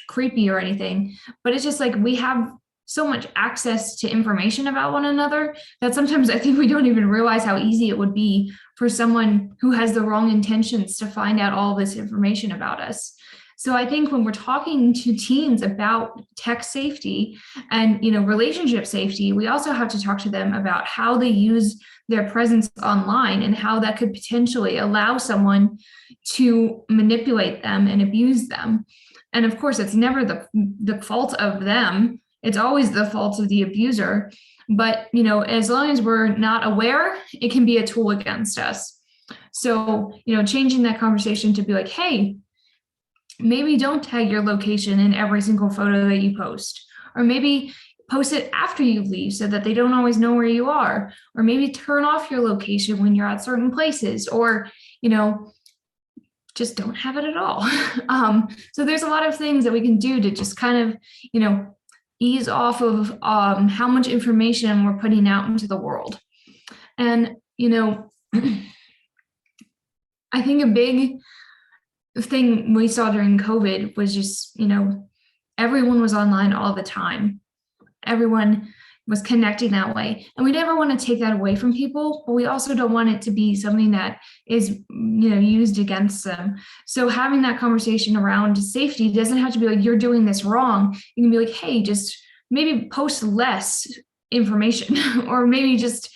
creepy or anything, but it's just like we have so much access to information about one another that sometimes I think we don't even realize how easy it would be for someone who has the wrong intentions to find out all this information about us. So I think when we're talking to teens about tech safety and, relationship safety, we also have to talk to them about how they use their presence online and how that could potentially allow someone to manipulate them and abuse them. And of course, it's never the fault of them. It's always the fault of the abuser. But, as long as we're not aware, it can be a tool against us. So, changing that conversation to be like, hey, maybe don't tag your location in every single photo that you post, or maybe post it after you leave so that they don't always know where you are, or maybe turn off your location when you're at certain places, or, just don't have it at all. So there's a lot of things that we can do to just kind of, ease off of how much information we're putting out into the world. And, I think a big thing we saw during COVID was just, everyone was online all the time. Everyone was connecting that way. And we never want to take that away from people, but we also don't want it to be something that is, used against them. So having that conversation around safety doesn't have to be like, you're doing this wrong. You can be like, hey, just maybe post less information, or maybe just,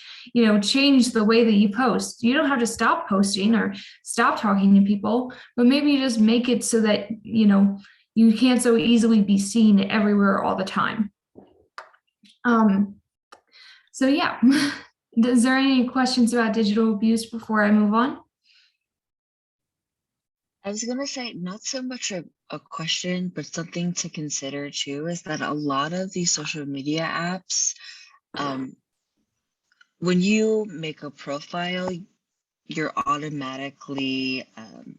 change the way that you post. You don't have to stop posting or stop talking to people, but maybe you just make it so that, you can't so easily be seen everywhere all the time. So yeah, is there any questions about digital abuse before I move on? I was going to say, not so much a question, but something to consider too, is that a lot of these social media apps, when you make a profile, you're automatically,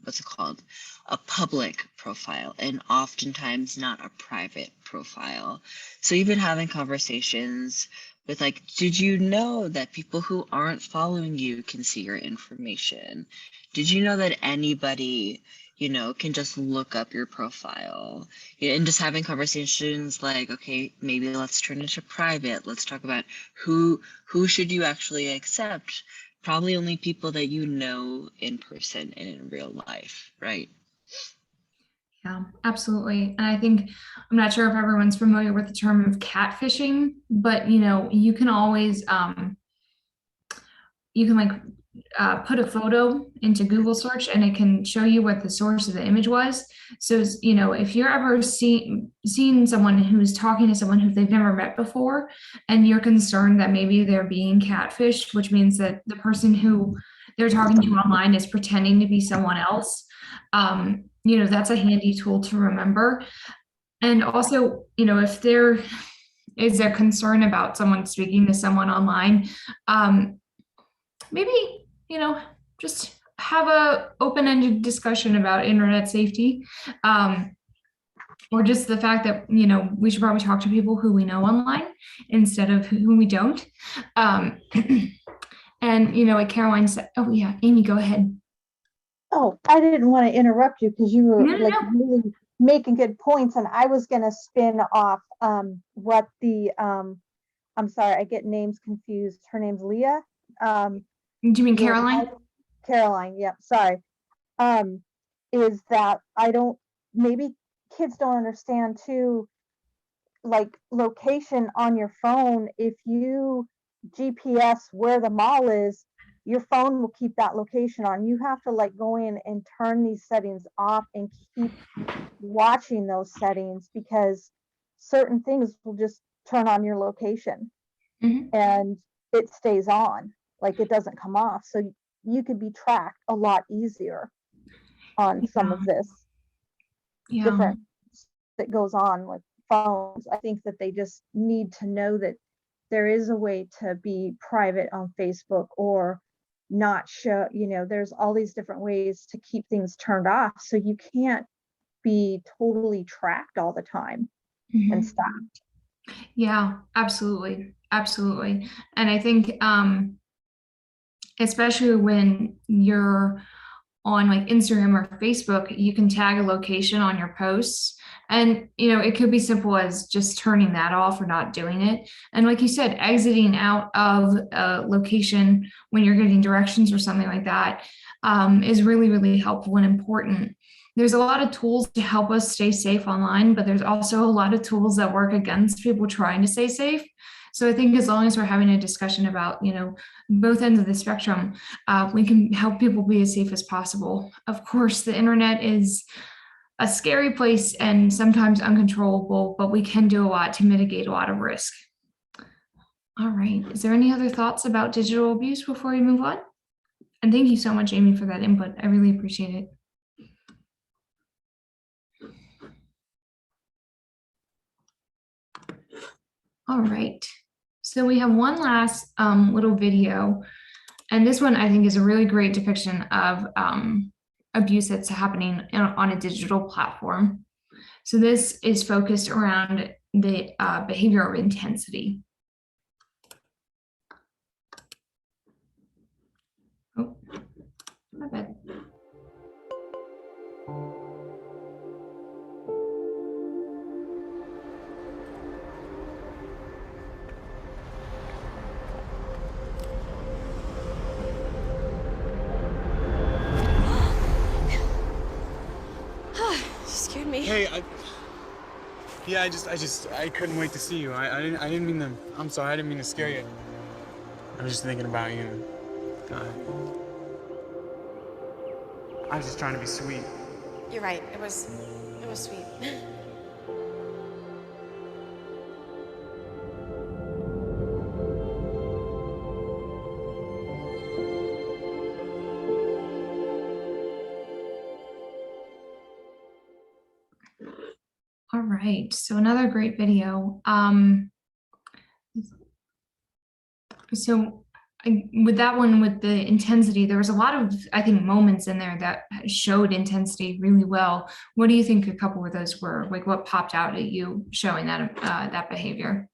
what's it called? A public profile, and oftentimes not a private profile. So even having conversations with like, did you know that people who aren't following you can see your information? Did you know that anybody, can just look up your profile? And just having conversations like, okay, maybe let's turn it to private. Let's talk about who should you actually accept? Probably only people that you know in person and in real life, right? Yeah, absolutely. And I think, I'm not sure if everyone's familiar with the term of catfishing, but you can always put a photo into Google search and it can show you what the source of the image was. So, if you're ever seeing someone who's talking to someone who they've never met before, and you're concerned that maybe they're being catfished, which means that the person who they're talking to online is pretending to be someone else, that's a handy tool to remember. And also, if there is a concern about someone speaking to someone online, maybe, just have a open-ended discussion about internet safety. Or just the fact that, we should probably talk to people who we know online instead of who we don't. Um, and, like Caroline said, oh yeah, Amy, go ahead. Oh, I didn't want to interrupt you because you were No, no, no. really making good points, and I was going to spin off what the I'm sorry, I get names confused. Her name's Leah. Do you mean Caroline? Caroline, yep, sorry. Is that maybe kids don't understand too, like location on your phone. If you GPS where the mall is, your phone will keep that location on. You have to go in and turn these settings off and keep watching those settings, because certain things will just turn on your location and it stays on, it doesn't come off. So you could be tracked a lot easier on some of this different that goes on with phones. I think that they just need to know that there is a way to be private on Facebook or not show, there's all these different ways to keep things turned off, so you can't be totally tracked all the time and stopped. Yeah, absolutely. Absolutely. And I think, especially when you're on Instagram or Facebook, you can tag a location on your posts. And, it could be simple as just turning that off or not doing it. And like you said, exiting out of a location when you're getting directions or something like that is really, really helpful and important. There's a lot of tools to help us stay safe online, but there's also a lot of tools that work against people trying to stay safe. So I think as long as we're having a discussion about, both ends of the spectrum, we can help people be as safe as possible. Of course, the internet is a scary place and sometimes uncontrollable, but we can do a lot to mitigate a lot of risk. All right. Is there any other thoughts about digital abuse before we move on? And thank you so much, Amy, for that input. I really appreciate it. All right. So we have one last little video, and this one I think is a really great depiction of abuse that's happening on a digital platform. So this is focused around the behavior of intensity. Oh, my bad. Scared me. Hey, I couldn't wait to see you. I didn't mean to. I'm sorry, I didn't mean to scare you. I was just thinking about you. I was just trying to be sweet. You're right. It was sweet. All right, so another great video. With that one, with the intensity, there was a lot of, I think, moments in there that showed intensity really well. What do you think a couple of those were? What popped out at you showing that that behavior?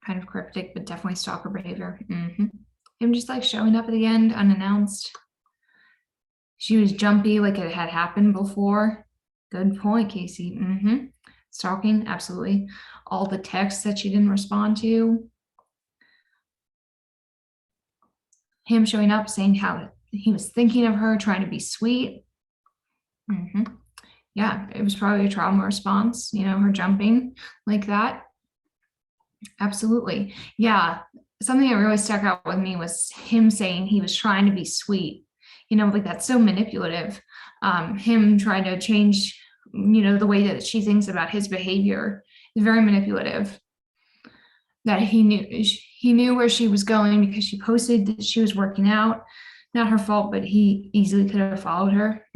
Kind of cryptic, but definitely stalker behavior. Him just showing up at the end unannounced. She was jumpy, like it had happened before. Good point, Casey. Stalking, absolutely. All the texts that she didn't respond to. Him showing up saying how he was thinking of her, trying to be sweet. Yeah, it was probably a trauma response, her jumping like that. Absolutely. Yeah. Something that really stuck out with me was him saying he was trying to be sweet. That's so manipulative. Him trying to change, the way that she thinks about his behavior is very manipulative. That he knew where she was going because she posted that she was working out. Not her fault, but he easily could have followed her.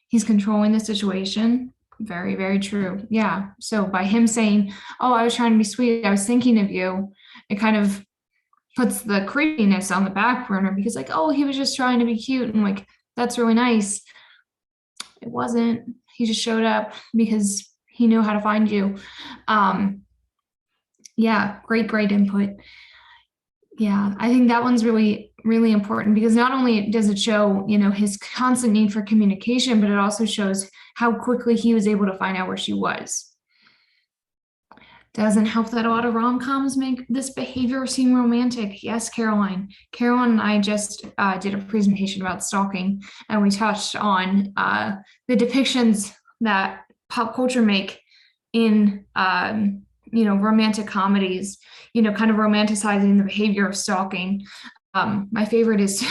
He's controlling the situation. Very, very true. Yeah. So by him saying, "Oh, I was trying to be sweet. I was thinking of you," it kind of puts the creepiness on the back burner because, like, oh, he was just trying to be cute and like that's really nice. It wasn't. He just showed up because he knew how to find you. Um, yeah, great input. Yeah, I think that one's really, really important because not only does it show, his constant need for communication, but it also shows how quickly he was able to find out where she was. Doesn't help that a lot of rom-coms make this behavior seem romantic. Yes, Caroline. Caroline and I just did a presentation about stalking, and we touched on the depictions that pop culture make in, romantic comedies, kind of romanticizing the behavior of stalking. My favorite is,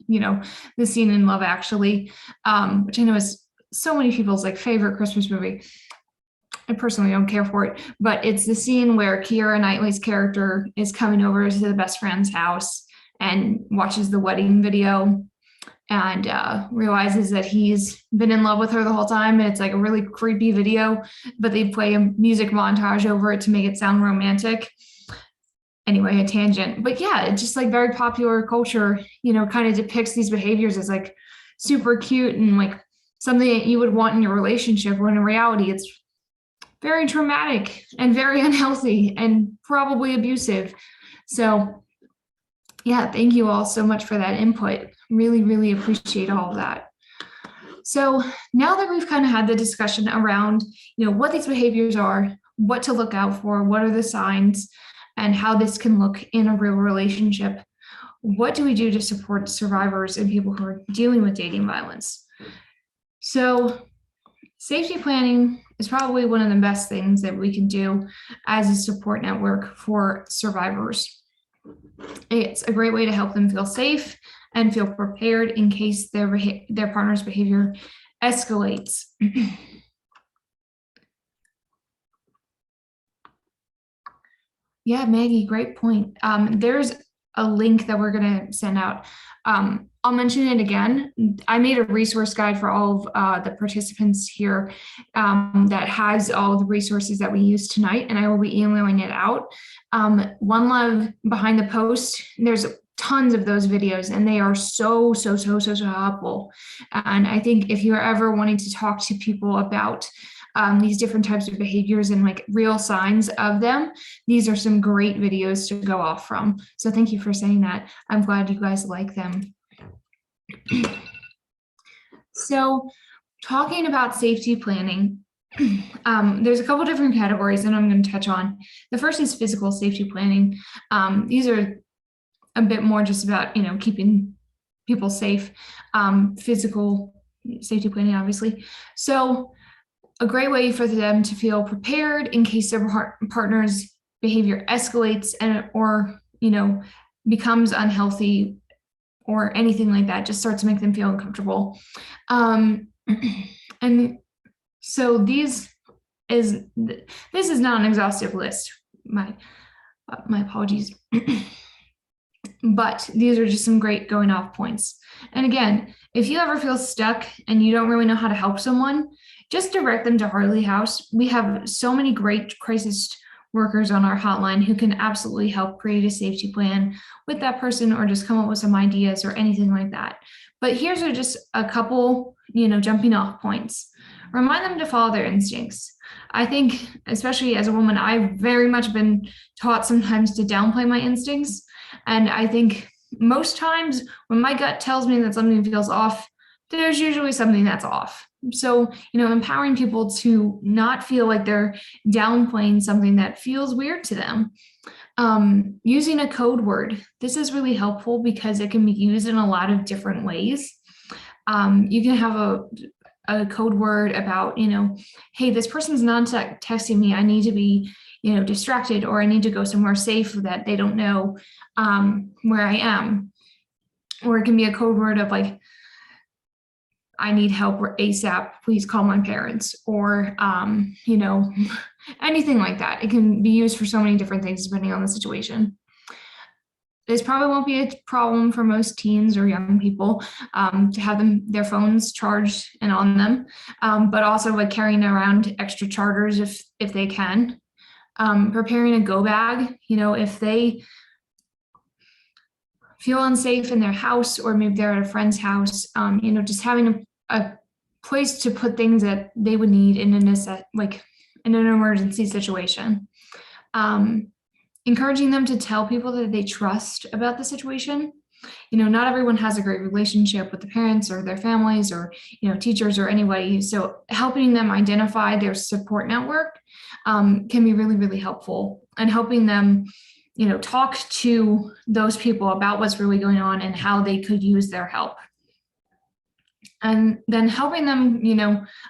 the scene in Love Actually, which I know is so many people's like favorite Christmas movie. I personally don't care for it, but it's the scene where Keira Knightley's character is coming over to the best friend's house and watches the wedding video and realizes that he's been in love with her the whole time. And it's like a really creepy video, but they play a music montage over it to make it sound romantic. Anyway, a tangent. But yeah, it's just like very popular culture, kind of depicts these behaviors as like super cute and like something that you would want in your relationship, when in reality, it's very traumatic and very unhealthy and probably abusive. So yeah, thank you all so much for that input. Really, really appreciate all of that. So now that we've kind of had the discussion around, what these behaviors are, what to look out for, what are the signs, and how this can look in a real relationship, what do we do to support survivors and people who are dealing with dating violence? So safety planning is probably one of the best things that we can do as a support network for survivors. It's a great way to help them feel safe and feel prepared in case their partner's behavior escalates. Yeah, Maggie, great point. There's a link that we're going to send out. I'll mention it again. I made a resource guide for all of the participants here that has all of the resources that we used tonight, and I will be emailing it out. One Love behind the post, there's tons of those videos, and they are so helpful. And I think if you're ever wanting to talk to people about these different types of behaviors and like real signs of them, these are some great videos to go off from. So thank you for saying that. I'm glad you guys like them. So talking about safety planning, there's a couple different categories that I'm going to touch on. The first is physical safety planning. These are a bit more just about, keeping people safe, physical safety planning, obviously. So a great way for them to feel prepared in case their partner's behavior escalates or becomes unhealthy or anything like that, just starts to make them feel uncomfortable. And so this is not an exhaustive list. My apologies. But these are just some great going off points. And again, if you ever feel stuck and you don't really know how to help someone, just direct them to Hartley House. We have so many great crisis workers on our hotline who can absolutely help create a safety plan with that person or just come up with some ideas or anything like that. But here's just a couple, jumping off points. Remind them to follow their instincts. I think, especially as a woman, I've very much been taught sometimes to downplay my instincts. And I think most times when my gut tells me that something feels off, there's usually something that's off. So, empowering people to not feel like they're downplaying something that feels weird to them. Using a code word. This is really helpful because it can be used in a lot of different ways. You can have a code word about, hey, this person's not texting me. I need to be, distracted, or I need to go somewhere safe that they don't know where I am. Or it can be a code word of like, I need help ASAP, please call my parents, or, anything like that. It can be used for so many different things depending on the situation. this probably won't be a problem for most teens or young people to have their phones charged and on them, but also like carrying around extra chargers if they can. Preparing a go bag, if they feel unsafe in their house or maybe they're at a friend's house, just having a place to put things that they would need in in an emergency situation. Encouraging them to tell people that they trust about the situation. Not everyone has a great relationship with the parents or their families or, teachers or anybody. So helping them identify their support network can be really, really helpful, and helping them, talk to those people about what's really going on and how they could use their help. And then helping them,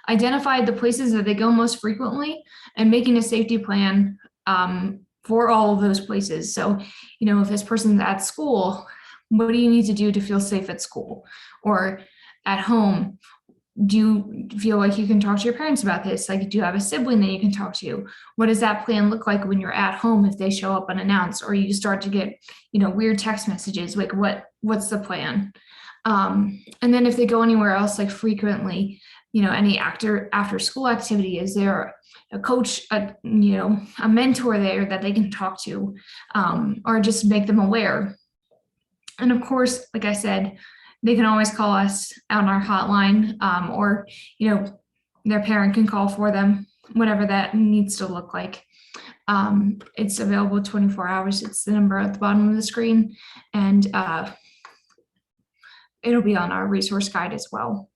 identify the places that they go most frequently and making a safety plan for all of those places. So, if this person's at school, what do you need to do to feel safe at school? Or at home, do you feel like you can talk to your parents about this? Like, do you have a sibling that you can talk to? What does that plan look like when you're at home if they show up unannounced, or you start to get, weird text messages? Like, what's the plan? And then if they go anywhere else, like frequently, any after school activity, is there a coach, a mentor there that they can talk to, or just make them aware? And of course, like I said, they can always call us on our hotline, or, their parent can call for them, whatever that needs to look like. It's available 24 hours. It's the number at the bottom of the screen, and it'll be on our resource guide as well.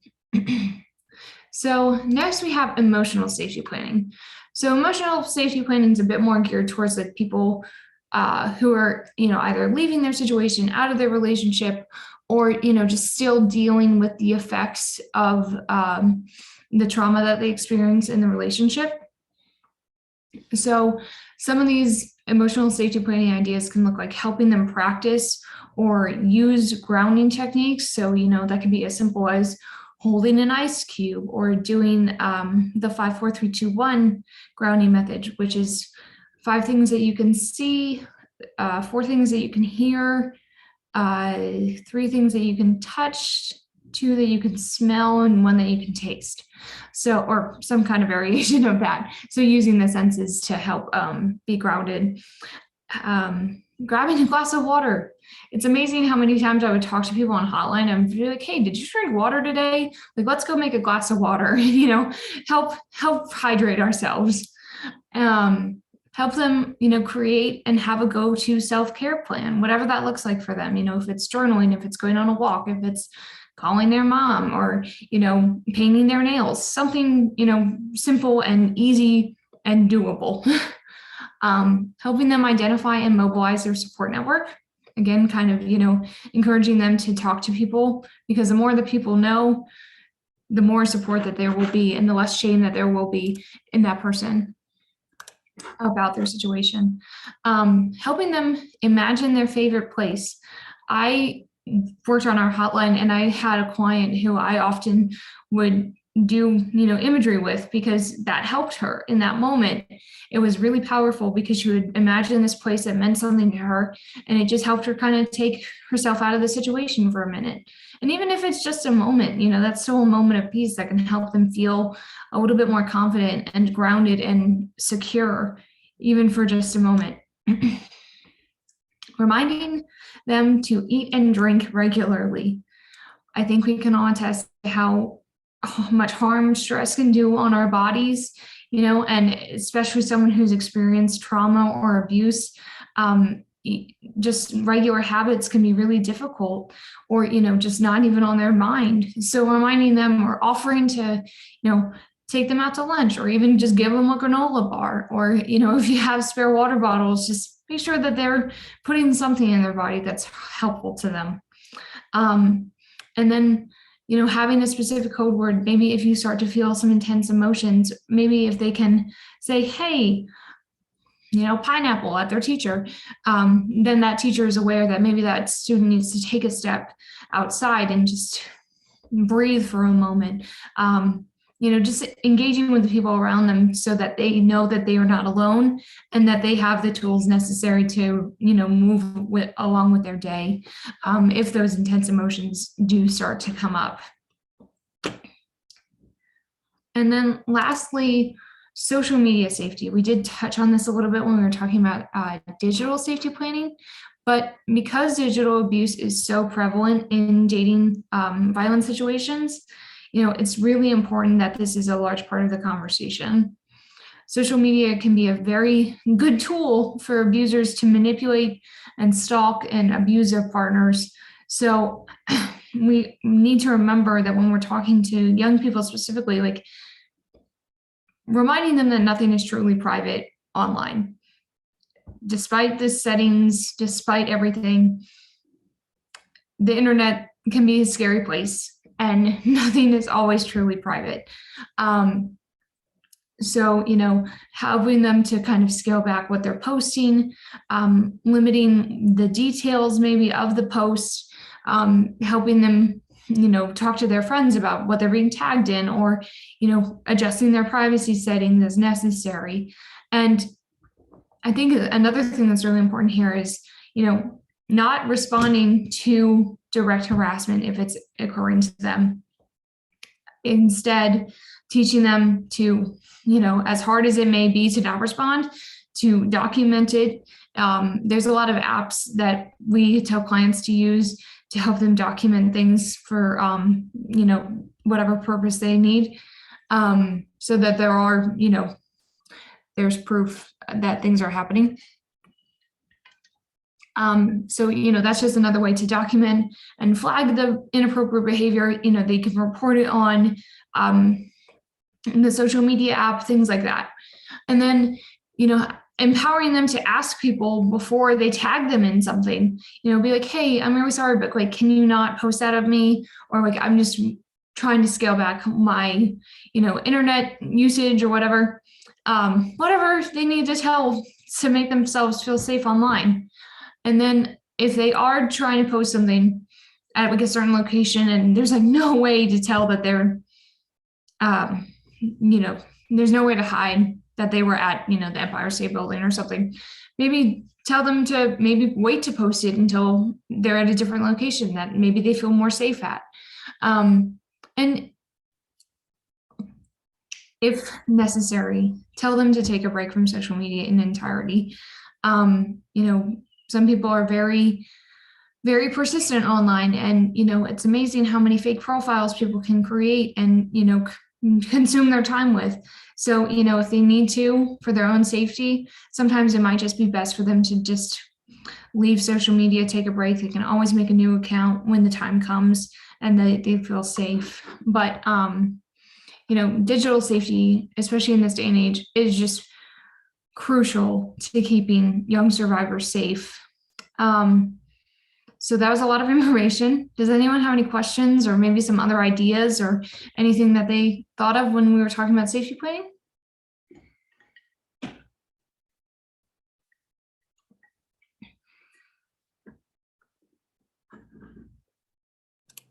So next we have emotional safety planning. So emotional safety planning is a bit more geared towards like people who are, either leaving their situation, out of their relationship, or, just still dealing with the effects of the trauma that they experience in the relationship. So some of these emotional safety planning ideas can look like helping them practice or use grounding techniques. So, that can be as simple as holding an ice cube, or doing the 5, 4, 3, 2, 1 grounding method, which is 5 things that you can see, 4 things that you can hear, 3 things that you can touch, 2 that you can smell, and 1 that you can taste. So, or some kind of variation of that. So using the senses to help be grounded. Grabbing a glass of water. It's amazing how many times I would talk to people on hotline and be like, hey, did you drink water today? Like, let's go make a glass of water, help hydrate ourselves. Help them, create and have a go-to self-care plan, whatever that looks like for them. If it's journaling, if it's going on a walk, if it's calling their mom, or, painting their nails, something, simple and easy and doable. Helping them identify and mobilize their support network. Again, kind of, encouraging them to talk to people, because the more the people know, the more support that there will be, and the less shame that there will be in that person about their situation. Helping them imagine their favorite place. I worked on our hotline, and I had a client who I often would do, imagery with, because that helped her in that moment. It was really powerful because she would imagine this place that meant something to her, and it just helped her kind of take herself out of the situation for a minute. And even if it's just a moment, that's still a moment of peace that can help them feel a little bit more confident and grounded and secure, even for just a moment. Reminding them to eat and drink regularly. I think we can all attest to how much harm stress can do on our bodies, and especially someone who's experienced trauma or abuse. Just regular habits can be really difficult, or, just not even on their mind. So reminding them, or offering to, take them out to lunch, or even just give them a granola bar, or, if you have spare water bottles, just make sure that they're putting something in their body that's helpful to them. And then, having a specific code word. Maybe if you start to feel some intense emotions, maybe if they can say, hey, pineapple at their teacher, then that teacher is aware that maybe that student needs to take a step outside and just breathe for a moment. just engaging with the people around them so that they know that they are not alone and that they have the tools necessary to, move along with their day if those intense emotions do start to come up. And then lastly, social media safety. We did touch on this a little bit when we were talking about digital safety planning, but because digital abuse is so prevalent in dating violence situations, it's really important that this is a large part of the conversation. Social media can be a very good tool for abusers to manipulate and stalk and abuse their partners. So we need to remember that when we're talking to young people specifically, like reminding them that nothing is truly private online. Despite the settings, despite everything, the internet can be a scary place and nothing is always truly private. So, helping them to kind of scale back what they're posting, limiting the details maybe of the post, helping them, talk to their friends about what they're being tagged in, or, adjusting their privacy settings as necessary. And I think another thing that's really important here is, not responding to direct harassment if it's occurring to them. Instead, teaching them to, as hard as it may be to not respond, to document it. There's a lot of apps that we tell clients to use to help them document things for, whatever purpose they need, so that there are, there's proof that things are happening. So, that's just another way to document and flag the inappropriate behavior. They can report it on the social media app, things like that. And then, empowering them to ask people before they tag them in something, be like, hey, I'm really sorry, but like, can you not post that of me? Or like, I'm just trying to scale back my, internet usage or whatever. Whatever they need to tell to make themselves feel safe online. And then if they are trying to post something at like a certain location and there's like no way to tell that they're, there's no way to hide that they were at, the Empire State Building or something, maybe tell them to maybe wait to post it until they're at a different location that maybe they feel more safe at. And if necessary, tell them to take a break from social media in entirety. Some people are very, very persistent online, and, it's amazing how many fake profiles people can create and, consume their time with. So, if they need to, for their own safety, sometimes it might just be best for them to just leave social media, take a break. They can always make a new account when the time comes and they feel safe. But, digital safety, especially in this day and age, is just crucial to keeping young survivors safe. So that was a lot of information. Does anyone have any questions or maybe some other ideas or anything that they thought of when we were talking about safety planning?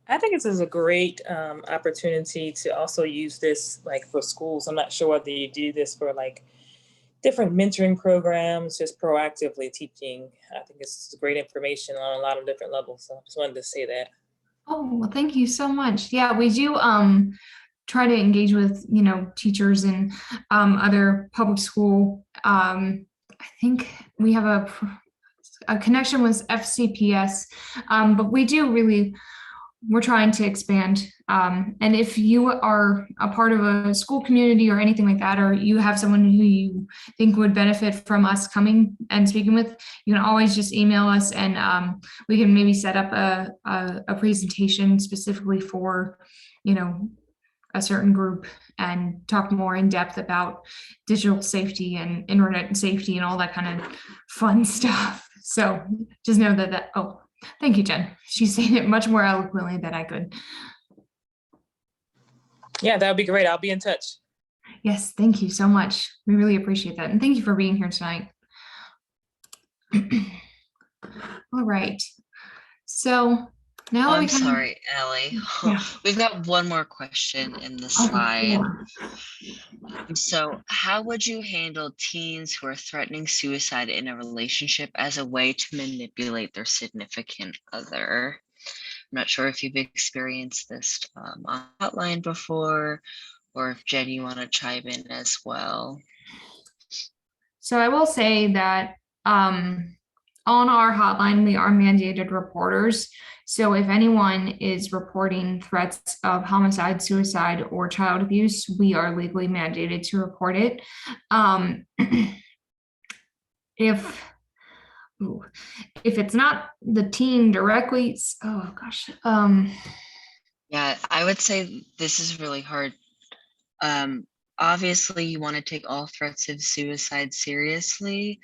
I think this is a great opportunity to also use this like for schools. I'm not sure whether you do this for like different mentoring programs, just proactively teaching. I think it's great information on a lot of different levels. So I just wanted to say that. Oh, well, thank you so much. Yeah, we do try to engage with, teachers and other public school. I think we have a connection with FCPS, but we do really, we're trying to expand. And if you are a part of a school community or anything like that, or you have someone who you think would benefit from us coming and speaking with, you can always just email us and we can maybe set up a presentation specifically for, a certain group and talk more in depth about digital safety and internet safety and all that kind of fun stuff. So just know that, oh, thank you, Jen. She's saying it much more eloquently than I could. Yeah, that would be great. I'll be in touch. Yes, thank you so much. We really appreciate that. And thank you for being here tonight. All right. So Now Oh, that we I'm kind of, sorry, Allie. yeah. We've got one more question in the Okay, slide. yeah. So, how would you handle teens who are threatening suicide in a relationship as a way to manipulate their significant other? I'm not sure if you've experienced this on hotline before, or if Jen, you want to chime in as well. So I will say that on our hotline, we are mandated reporters. So if anyone is reporting threats of homicide, suicide, or child abuse, we are legally mandated to report it. If it's not the teen directly, oh gosh. Yeah, I would say this is really hard. Obviously, you want to take all threats of suicide seriously.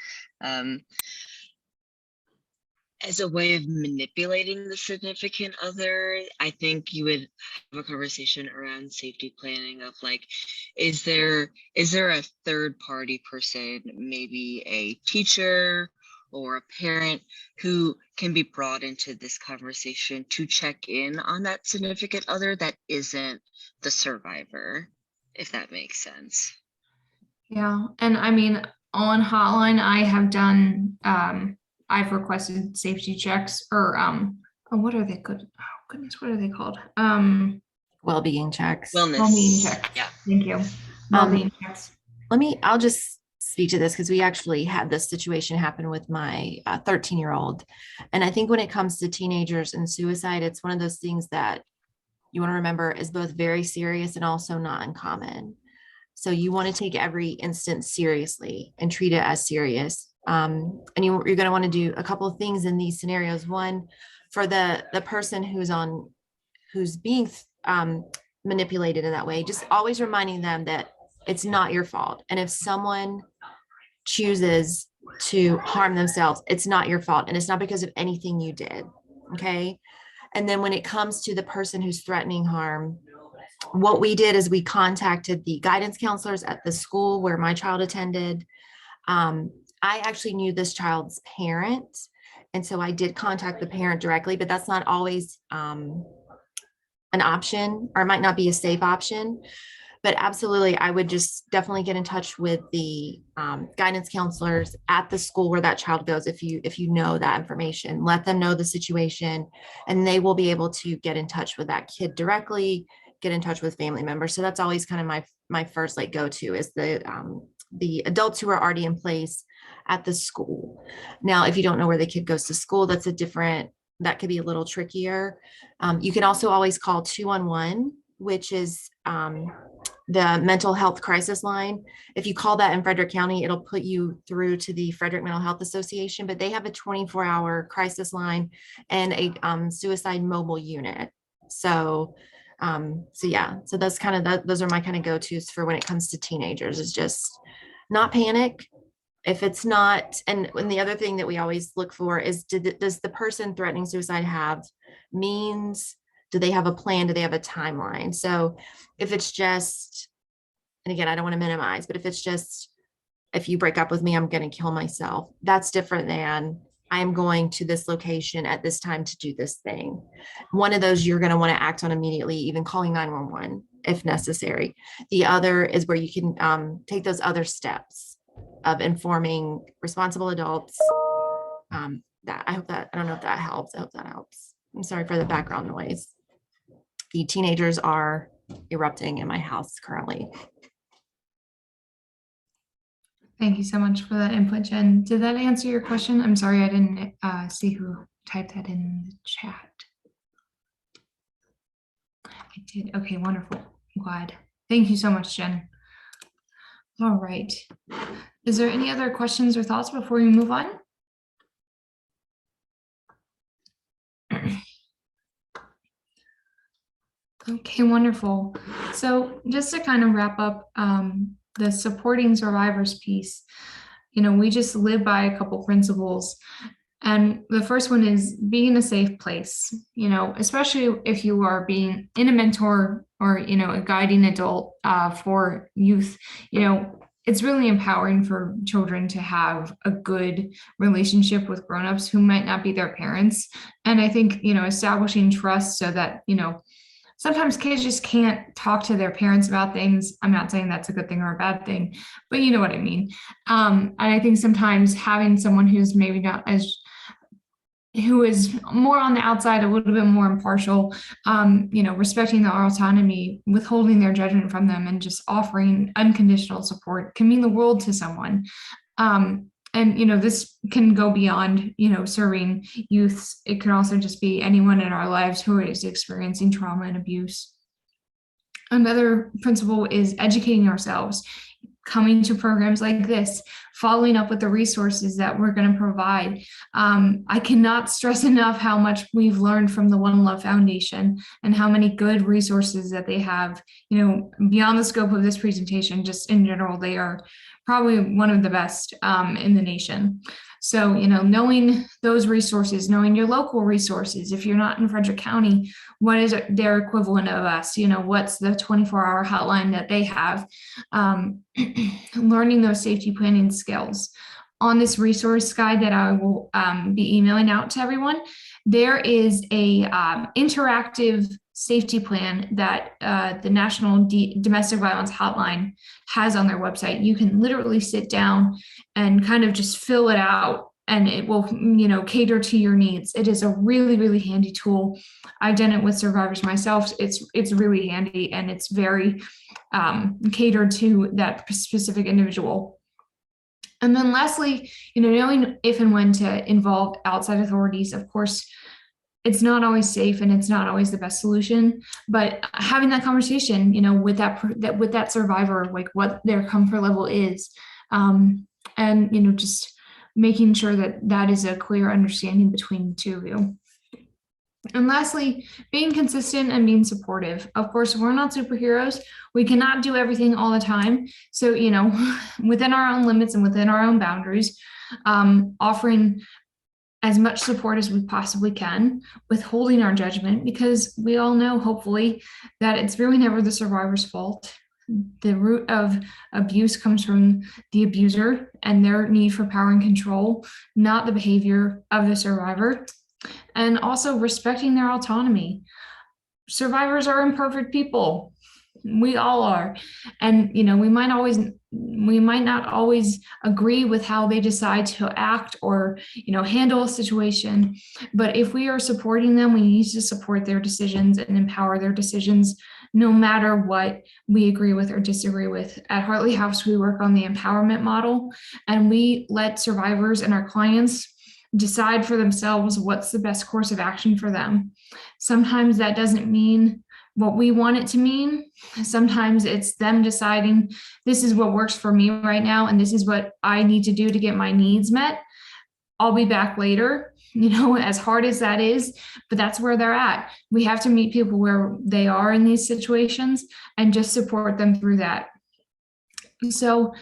As a way of manipulating the significant other, I think you would have a conversation around safety planning of like, is there a third party person, maybe a teacher or a parent, who can be brought into this conversation to check in on that significant other that isn't the survivor, if that makes sense. Yeah, and I mean, on hotline, I have done, I've requested safety checks or, oh, what are they good? Oh goodness, what are they called? Well-being checks. Wellness. Well-being checks. Yeah. Thank you. Well-being checks. I'll just speak to this because we actually had this situation happen with my 13-year-old. And I think when it comes to teenagers and suicide, it's one of those things that you want to remember is both very serious and also not uncommon. So you want to take every instance seriously and treat it as serious. And you're going to want to do a couple of things in these scenarios. One, for the person who's being manipulated in that way, just always reminding them that it's not your fault. And if someone chooses to harm themselves, it's not your fault. And it's not because of anything you did. Okay. And then when it comes to the person who's threatening harm, what we did is we contacted the guidance counselors at the school where my child attended. I actually knew this child's parent. And so I did contact the parent directly, but that's not always an option, or it might not be a safe option. But absolutely, I would just definitely get in touch with the guidance counselors at the school where that child goes. If you know that information, let them know the situation, and they will be able to get in touch with that kid directly, get in touch with family members. So that's always kind of my first like go-to is the adults who are already in place at the school. Now, if you don't know where the kid goes to school, that could be a little trickier. You can also always call 211, which is the mental health crisis line. If you call that in Frederick County, it'll put you through to the Frederick Mental Health Association, but they have a 24-hour crisis line and a suicide mobile unit. So yeah, so those are my kind of go-tos for when it comes to teenagers, is just not panic. If it's not, and the other thing that we always look for is, does the person threatening suicide have means? Do they have a plan? Do they have a timeline? So if it's just, and again, I don't want to minimize, but if it's just, if you break up with me, I'm going to kill myself, that's different than I am going to this location at this time to do this thing. One of those you're going to want to act on immediately, even calling 911 if necessary. The other is where you can take those other steps of informing responsible adults. I don't know if that helps. I hope that helps. I'm sorry for the background noise. The teenagers are erupting in my house currently. Thank you so much for that input, Jen. Did that answer your question? I'm sorry, I didn't see who typed that in the chat. I did. Okay, wonderful. I'm glad. Thank you so much, Jen. All right. Is there any other questions or thoughts before we move on? Okay, wonderful. So just to kind of wrap up the supporting survivors piece, we just live by a couple principles. And the first one is being a safe place, especially if you are being in a mentor or, a guiding adult for youth, it's really empowering for children to have a good relationship with grownups who might not be their parents. And I think, establishing trust so that, sometimes kids just can't talk to their parents about things. I'm not saying that's a good thing or a bad thing, but you know what I mean. And I think sometimes having someone who's maybe not as who is more on the outside, a little bit more impartial, respecting their autonomy, withholding their judgment from them, and just offering unconditional support can mean the world to someone. And this can go beyond, serving youths. It can also just be anyone in our lives who is experiencing trauma and abuse. Another principle is educating ourselves, coming to programs like this, following up with the resources that we're going to provide. I cannot stress enough how much we've learned from the One Love Foundation and how many good resources that they have, beyond the scope of this presentation. Just in general, they are probably one of the best in the nation. So, knowing those resources, knowing your local resources, if you're not in Frederick County, what is their equivalent of us? What's the 24-hour hotline that they have? Learning those safety planning skills. On this resource guide that I will be emailing out to everyone, there is a interactive safety plan that the National Domestic Violence Hotline has on their website. You can literally sit down and kind of just fill it out, and it will, cater to your needs. It is a really, really handy tool. I've done it with survivors myself. It's really handy, and it's very catered to that specific individual. And then lastly, knowing if and when to involve outside authorities. Of course, it's not always safe and it's not always the best solution, but having that conversation, with that survivor, like what their comfort level is, and just making sure that that is a clear understanding between the two of you. And lastly, being consistent and being supportive. Of course, we're not superheroes. We cannot do everything all the time. So, within our own limits and within our own boundaries, offering as much support as we possibly can, withholding our judgment, because we all know, hopefully, that it's really never the survivor's fault. The root of abuse comes from the abuser and their need for power and control, not the behavior of the survivor. And also respecting their autonomy. Survivors are imperfect people. We all are. And, we might not always agree with how they decide to act or, handle a situation. But if we are supporting them, we need to support their decisions and empower their decisions, no matter what we agree with or disagree with. At Hartley House, we work on the empowerment model, and we let survivors and our clients decide for themselves what's the best course of action for them. Sometimes that doesn't mean what we want it to mean. Sometimes it's them deciding, this is what works for me right now, and this is what I need to do to get my needs met. I'll be back later, as hard as that is, but that's where they're at. We have to meet people where they are in these situations and just support them through that. So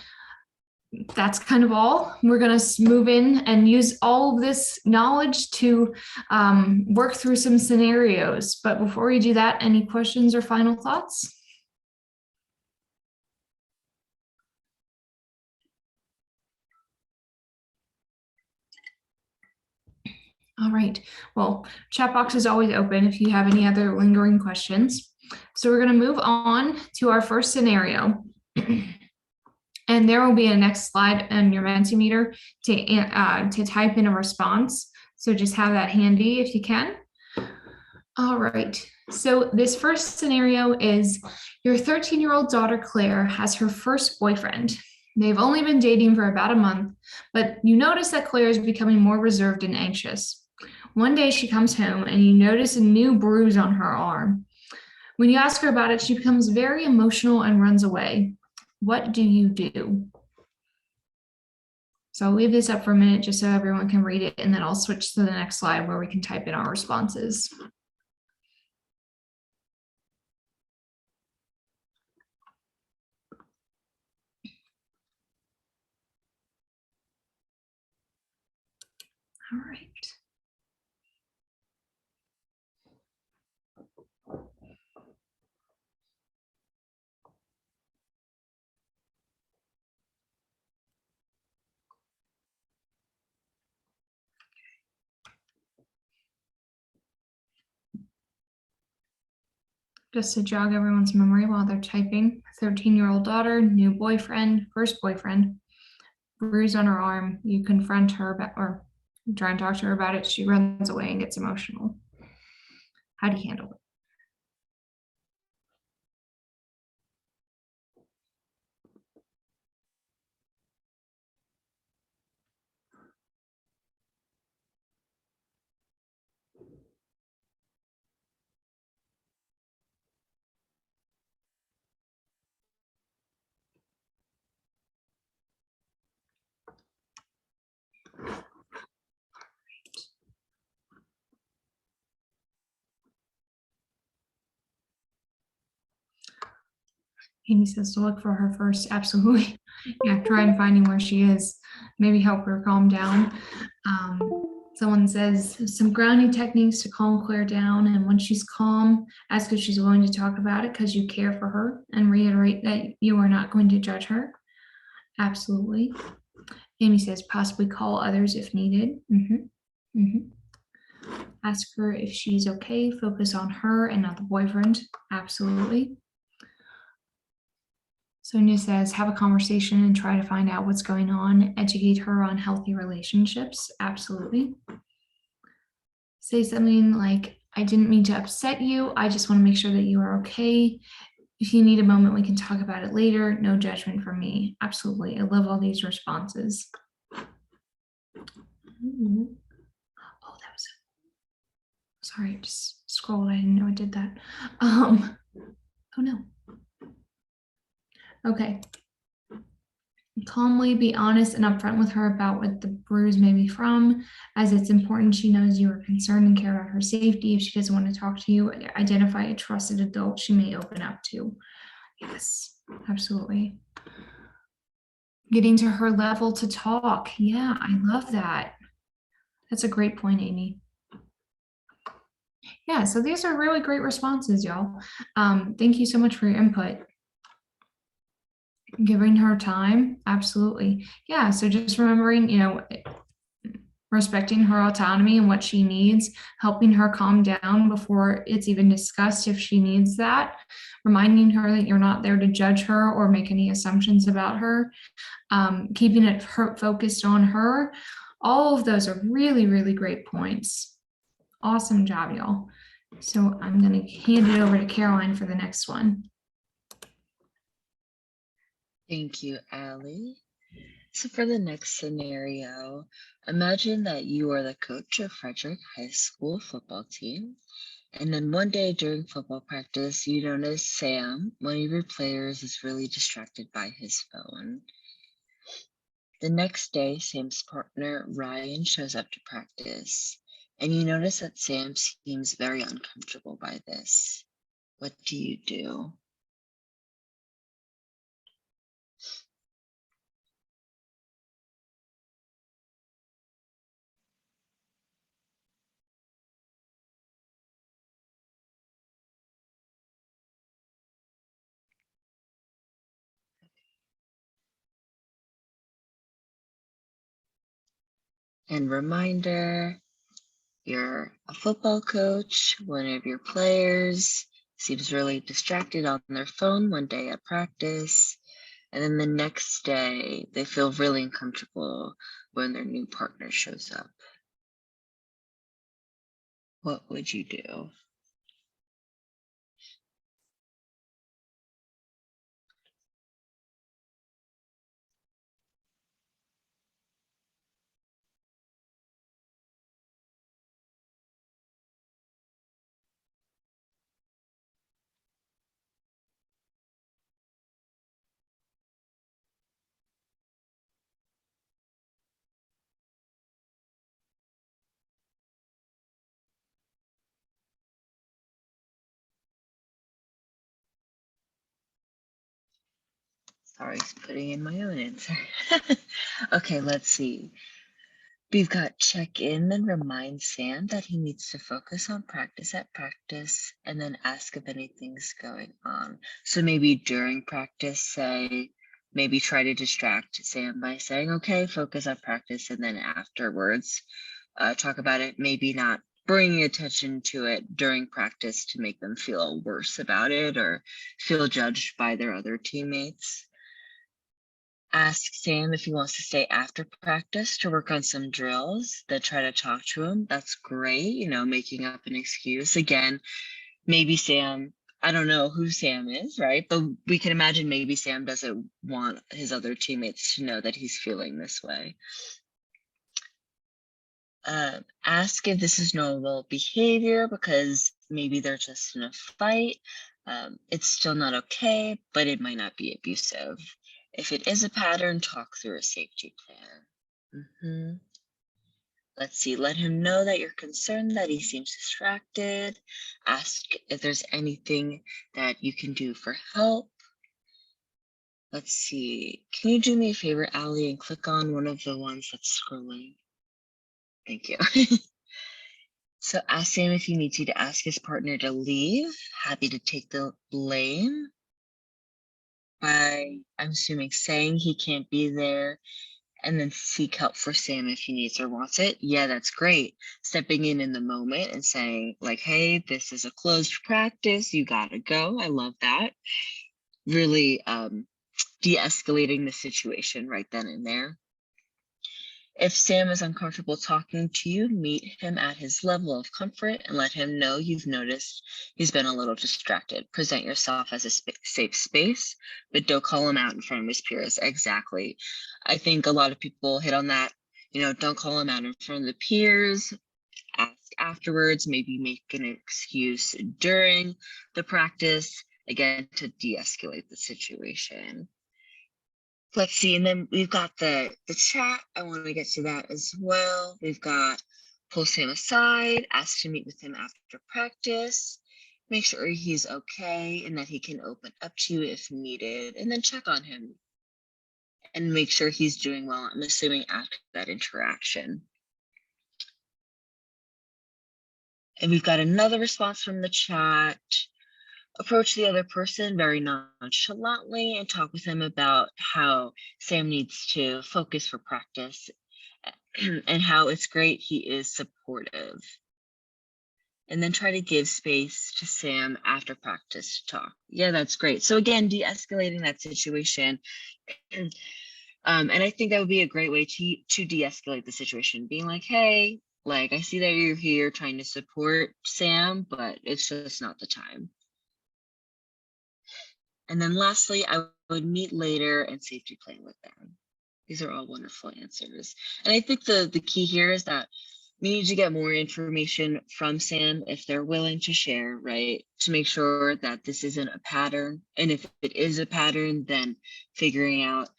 that's kind of all. We're going to move in and use all of this knowledge to work through some scenarios. But before we do that, any questions or final thoughts? All right. Well, chat box is always open if you have any other lingering questions. So we're going to move on to our first scenario. And there will be a next slide on your Mentimeter to type in a response. So just have that handy if you can. All right. So this first scenario is your 13-year-old daughter, Claire, has her first boyfriend. They've only been dating for about a month, but you notice that Claire is becoming more reserved and anxious. One day she comes home and you notice a new bruise on her arm. When you ask her about it, she becomes very emotional and runs away. What do you do? So I'll leave this up for a minute just so everyone can read it, and then I'll switch to the next slide where we can type in our responses. All right. just to jog everyone's memory while they're typing. 13-year-old daughter, new boyfriend, first boyfriend, bruise on her arm. You confront her about, or try and talk to her about it. She runs away and gets emotional. How do you handle it? Amy says to look for her first. Absolutely. Yeah, try and finding where she is. Maybe help her calm down. Someone says some grounding techniques to calm Claire down. And when she's calm, ask if she's willing to talk about it because you care for her, and reiterate that you are not going to judge her. Absolutely. Amy says possibly call others if needed. Ask her if she's okay. Focus on her and not the boyfriend. Absolutely. Sonia says, have a conversation and try to find out what's going on. Educate her on healthy relationships. Absolutely. Say something like, I didn't mean to upset you. I just want to make sure that you are okay. If you need a moment, we can talk about it later. No judgment from me. Absolutely. I love all these responses. Oh, that was, sorry, I just scrolled. I didn't know it did that. Oh no. Okay. Calmly be honest and upfront with her about what the bruise may be from, as it's important she knows you are concerned and care about her safety. If she doesn't want to talk to you, identify a trusted adult she may open up to. Yes, absolutely. Getting to her level to talk. Yeah, I love that. That's a great point, Amy. Yeah, so these are really great responses, y'all. Thank you so much for your input. Giving her time, absolutely. Yeah, so just remembering, respecting her autonomy and what she needs, helping her calm down before it's even discussed if she needs that, reminding her that you're not there to judge her or make any assumptions about her, keeping it focused on her. All of those are really, really great points. Awesome job, y'all. So I'm going to hand it over to Caroline for the next one. Thank you, Allie. So for the next scenario, imagine that you are the coach of Frederick High School football team. And then one day during football practice, you notice Sam, one of your players, is really distracted by his phone. The next day, Sam's partner, Ryan, shows up to practice. And you notice that Sam seems very uncomfortable by this. What do you do? And reminder, you're a football coach. One of your players seems really distracted on their phone one day at practice. And then the next day, they feel really uncomfortable when their new partner shows up. What would you do? Sorry, putting in my own answer. Okay, let's see. We've got check in and remind Sam that he needs to focus on practice at practice, and then ask if anything's going on. So maybe during practice, say, maybe try to distract Sam by saying, okay, focus on practice, and then afterwards talk about it. Maybe not bringing attention to it during practice to make them feel worse about it or feel judged by their other teammates. Ask Sam if he wants to stay after practice to work on some drills, then try to talk to him. That's great, you know, making up an excuse. Again, maybe Sam, I don't know who Sam is, right? But we can imagine maybe Sam doesn't want his other teammates to know that he's feeling this way. Ask if this is normal behavior because maybe they're just in a fight. It's still not okay, but it might not be abusive. If it is a pattern, talk through a safety plan. Let's see, let him know that you're concerned that he seems distracted. Ask if there's anything that you can do for help. Let's see, can you do me a favor, Allie, and click on one of the ones that's scrolling? Thank you. So ask Sam if he needs you to ask his partner to leave. Happy to take the blame by, I'm assuming, saying he can't be there, and then seek help for Sam if he needs or wants it. Yeah, that's great. Stepping in the moment and saying like, hey, this is a closed practice. You gotta go. I love that. Really de-escalating the situation right then and there. If Sam is uncomfortable talking to you, meet him at his level of comfort and let him know you've noticed he's been a little distracted. Present yourself as a safe space, but don't call him out in front of his peers. Exactly. I think a lot of people hit on that. You know, don't call him out in front of the peers. Ask afterwards, maybe make an excuse during the practice, again, to de-escalate the situation. Let's see, and then we've got the chat. I want to get to that as well. We've got pull Sam aside, ask to meet with him after practice, make sure he's okay and that he can open up to you if needed, and then check on him and make sure he's doing well, I'm assuming after that interaction. And we've got another response from the chat. Approach the other person very nonchalantly and talk with them about how Sam needs to focus for practice and how it's great he is supportive. And then try to give space to Sam after practice to talk. Yeah, that's great. So again, de-escalating that situation. And I think that would be a great way to de-escalate the situation, being like, hey, like, I see that you're here trying to support Sam, but it's just not the time. And then lastly, I would meet later and safety plan with them. These are all wonderful answers. And I think the key here is that we need to get more information from Sam if they're willing to share, right? To make sure that this isn't a pattern. And if it is a pattern, then figuring out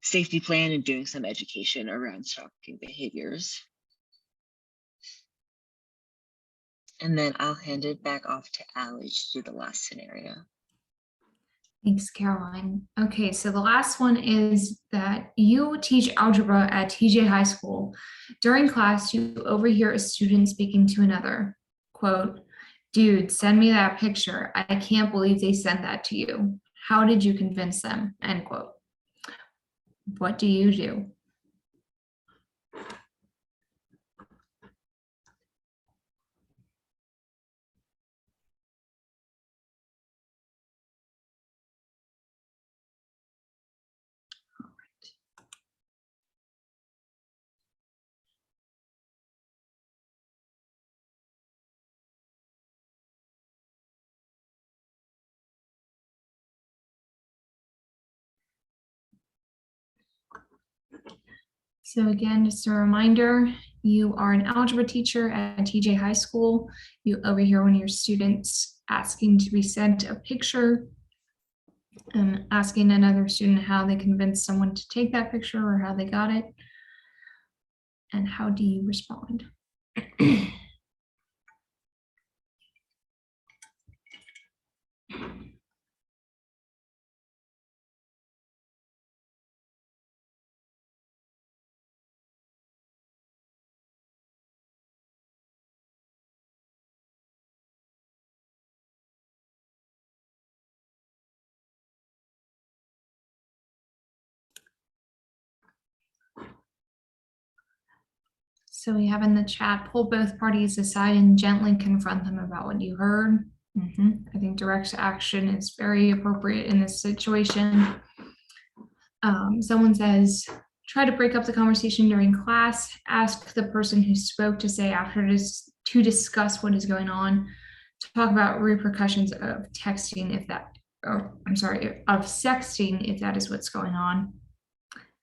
safety plan and doing some education around stalking behaviors. And then I'll hand it back off to Allie to do the last scenario. Thanks, Caroline. Okay, so the last one is that you teach algebra at TJ High School. During class, you overhear a student speaking to another. Quote, dude, send me that picture. I can't believe they sent that to you. How did you convince them? End quote. What do you do? So again, just a reminder, you are an algebra teacher at TJ High School. You overhear one of your students asking to be sent a picture and asking another student how they convinced someone to take that picture or how they got it. And how do you respond? So we have in the chat, pull both parties aside and gently confront them about what you heard. I think direct action is very appropriate in this situation. Someone says, try to break up the conversation during class. Ask the person who spoke to say after to discuss what is going on. Talk about repercussions of texting if that, or I'm sorry, of sexting if that is what's going on.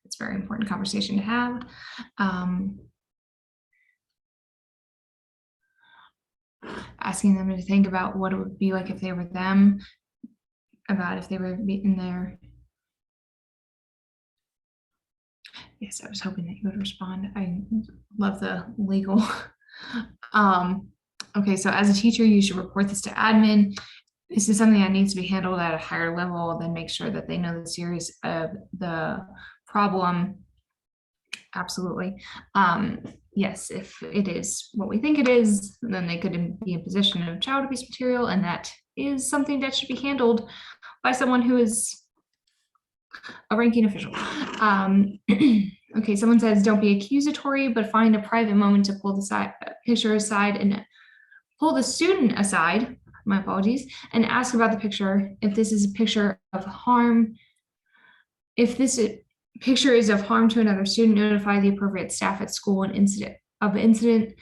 It's a very important conversation to have. Asking them to think about what it would be like if they were them, about if they were in there. Yes, I was hoping that you would respond. I love the legal. Okay, so as a teacher, you should report this to admin. This is something that needs to be handled at a higher level, then make sure that they know the seriousness of the problem. Absolutely. Yes, if it is what we think it is, then they could be in possession of child abuse material, and that is something that should be handled by someone who is a ranking official. Okay, someone says, don't be accusatory, but find a private moment to pull the picture aside and pull the student aside, my apologies, and ask about the picture. If this is a picture of harm, if this picture is of harm to another student, notify the appropriate staff at school and incident,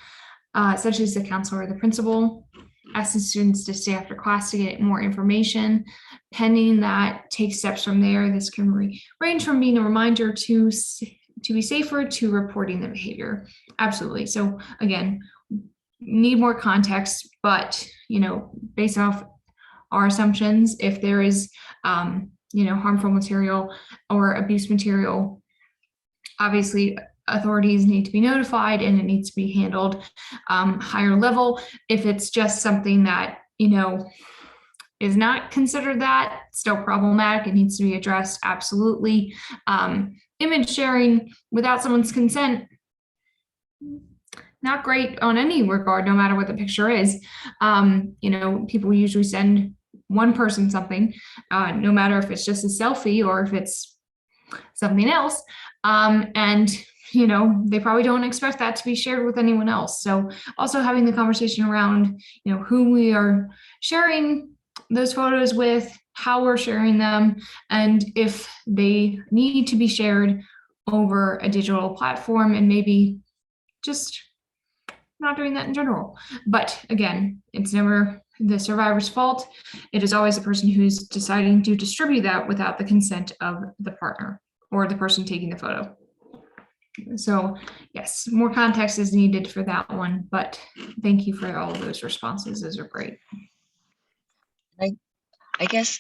such as the counselor or the principal. Ask the students to stay after class to get more information. Pending that, take steps from there. This can range from being a reminder to be safer to reporting the behavior. Absolutely. So again, need more context, but based off our assumptions, if there is harmful material or abuse material, obviously authorities need to be notified and it needs to be handled higher level. If it's just something that is not considered that, still problematic, it needs to be addressed. Absolutely. Image sharing without someone's consent, not great on any regard, no matter what the picture is. People usually send one person something, no matter if it's just a selfie or if it's something else. And they probably don't expect that to be shared with anyone else. So also having the conversation around, who we are sharing those photos with, how we're sharing them, and if they need to be shared over a digital platform, and maybe just not doing that in general. But again, it's never the survivor's fault. It is always the person who's deciding to distribute that without the consent of the partner or the person taking the photo. So yes, more context is needed for that one, but thank you for all of those responses. Those are great. I guess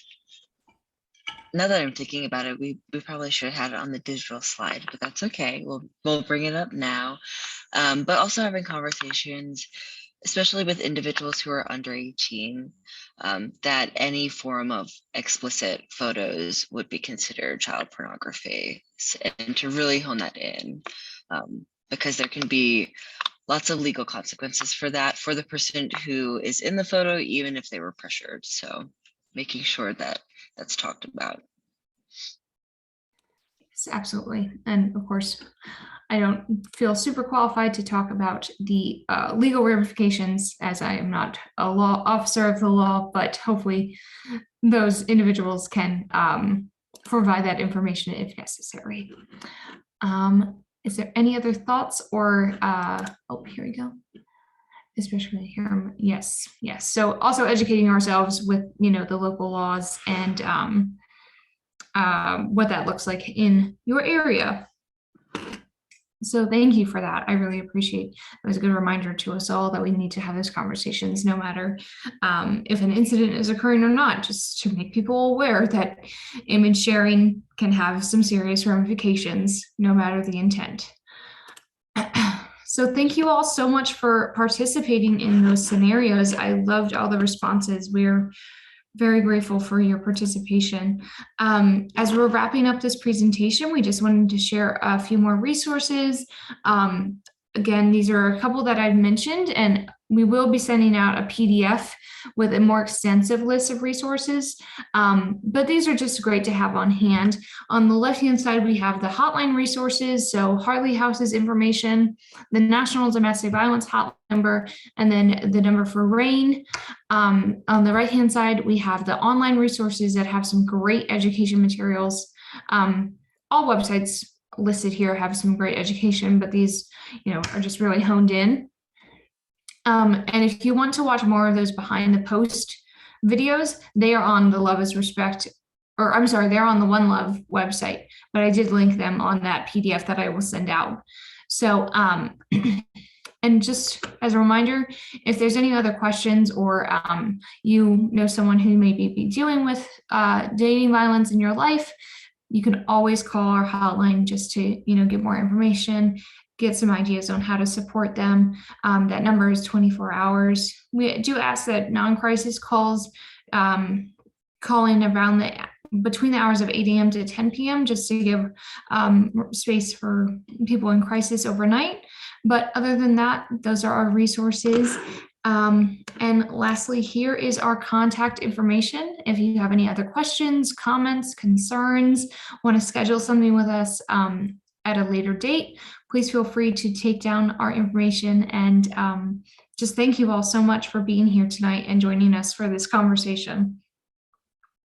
now that I'm thinking about it, we probably should have had it on the digital slide, but that's okay. We'll bring it up now. But also having conversations, especially with individuals who are under 18, that any form of explicit photos would be considered child pornography, and to really hone that in, because there can be lots of legal consequences for that for the person who is in the photo, even if they were pressured. So making sure that that's talked about. Yes, absolutely. And of course, I don't feel super qualified to talk about the legal ramifications, as I am not a law officer of the law, but hopefully those individuals can provide that information if necessary. Is there any other thoughts or, oh, here we go. Especially here, yes. So also educating ourselves with, the local laws and what that looks like in your area. So thank you for that. I really appreciate it. It was a good reminder to us all that we need to have those conversations, no matter if an incident is occurring or not, just to make people aware that image sharing can have some serious ramifications, no matter the intent. So thank you all so much for participating in those scenarios. I loved all the responses. We're very grateful for your participation. As we're wrapping up this presentation, we just wanted to share a few more resources. again, these are a couple that I've mentioned, and we will be sending out a PDF with a more extensive list of resources. But these are just great to have on hand. On the left-hand side, we have the hotline resources. So Hartley House's information, the National Domestic Violence Hotline number, and then the number for RAIN. On the right-hand side, we have the online resources that have some great education materials. All websites listed here have some great education, but these, are just really honed in. And if you want to watch more of those behind the post videos, they are on the Love is Respect, or I'm sorry, they're on the One Love website, but I did link them on that PDF that I will send out. So, and just as a reminder, if there's any other questions or you know someone who may be dealing with dating violence in your life, you can always call our hotline just to, get more information, get some ideas on how to support them. That number is 24 hours. We do ask that non-crisis calls call in around between the hours of 8 a.m. to 10 p.m. just to give space for people in crisis overnight. But other than that, those are our resources. And lastly, here is our contact information. If you have any other questions, comments, concerns, want to schedule something with us at a later date, please feel free to take down our information. And just thank you all so much for being here tonight and joining us for this conversation.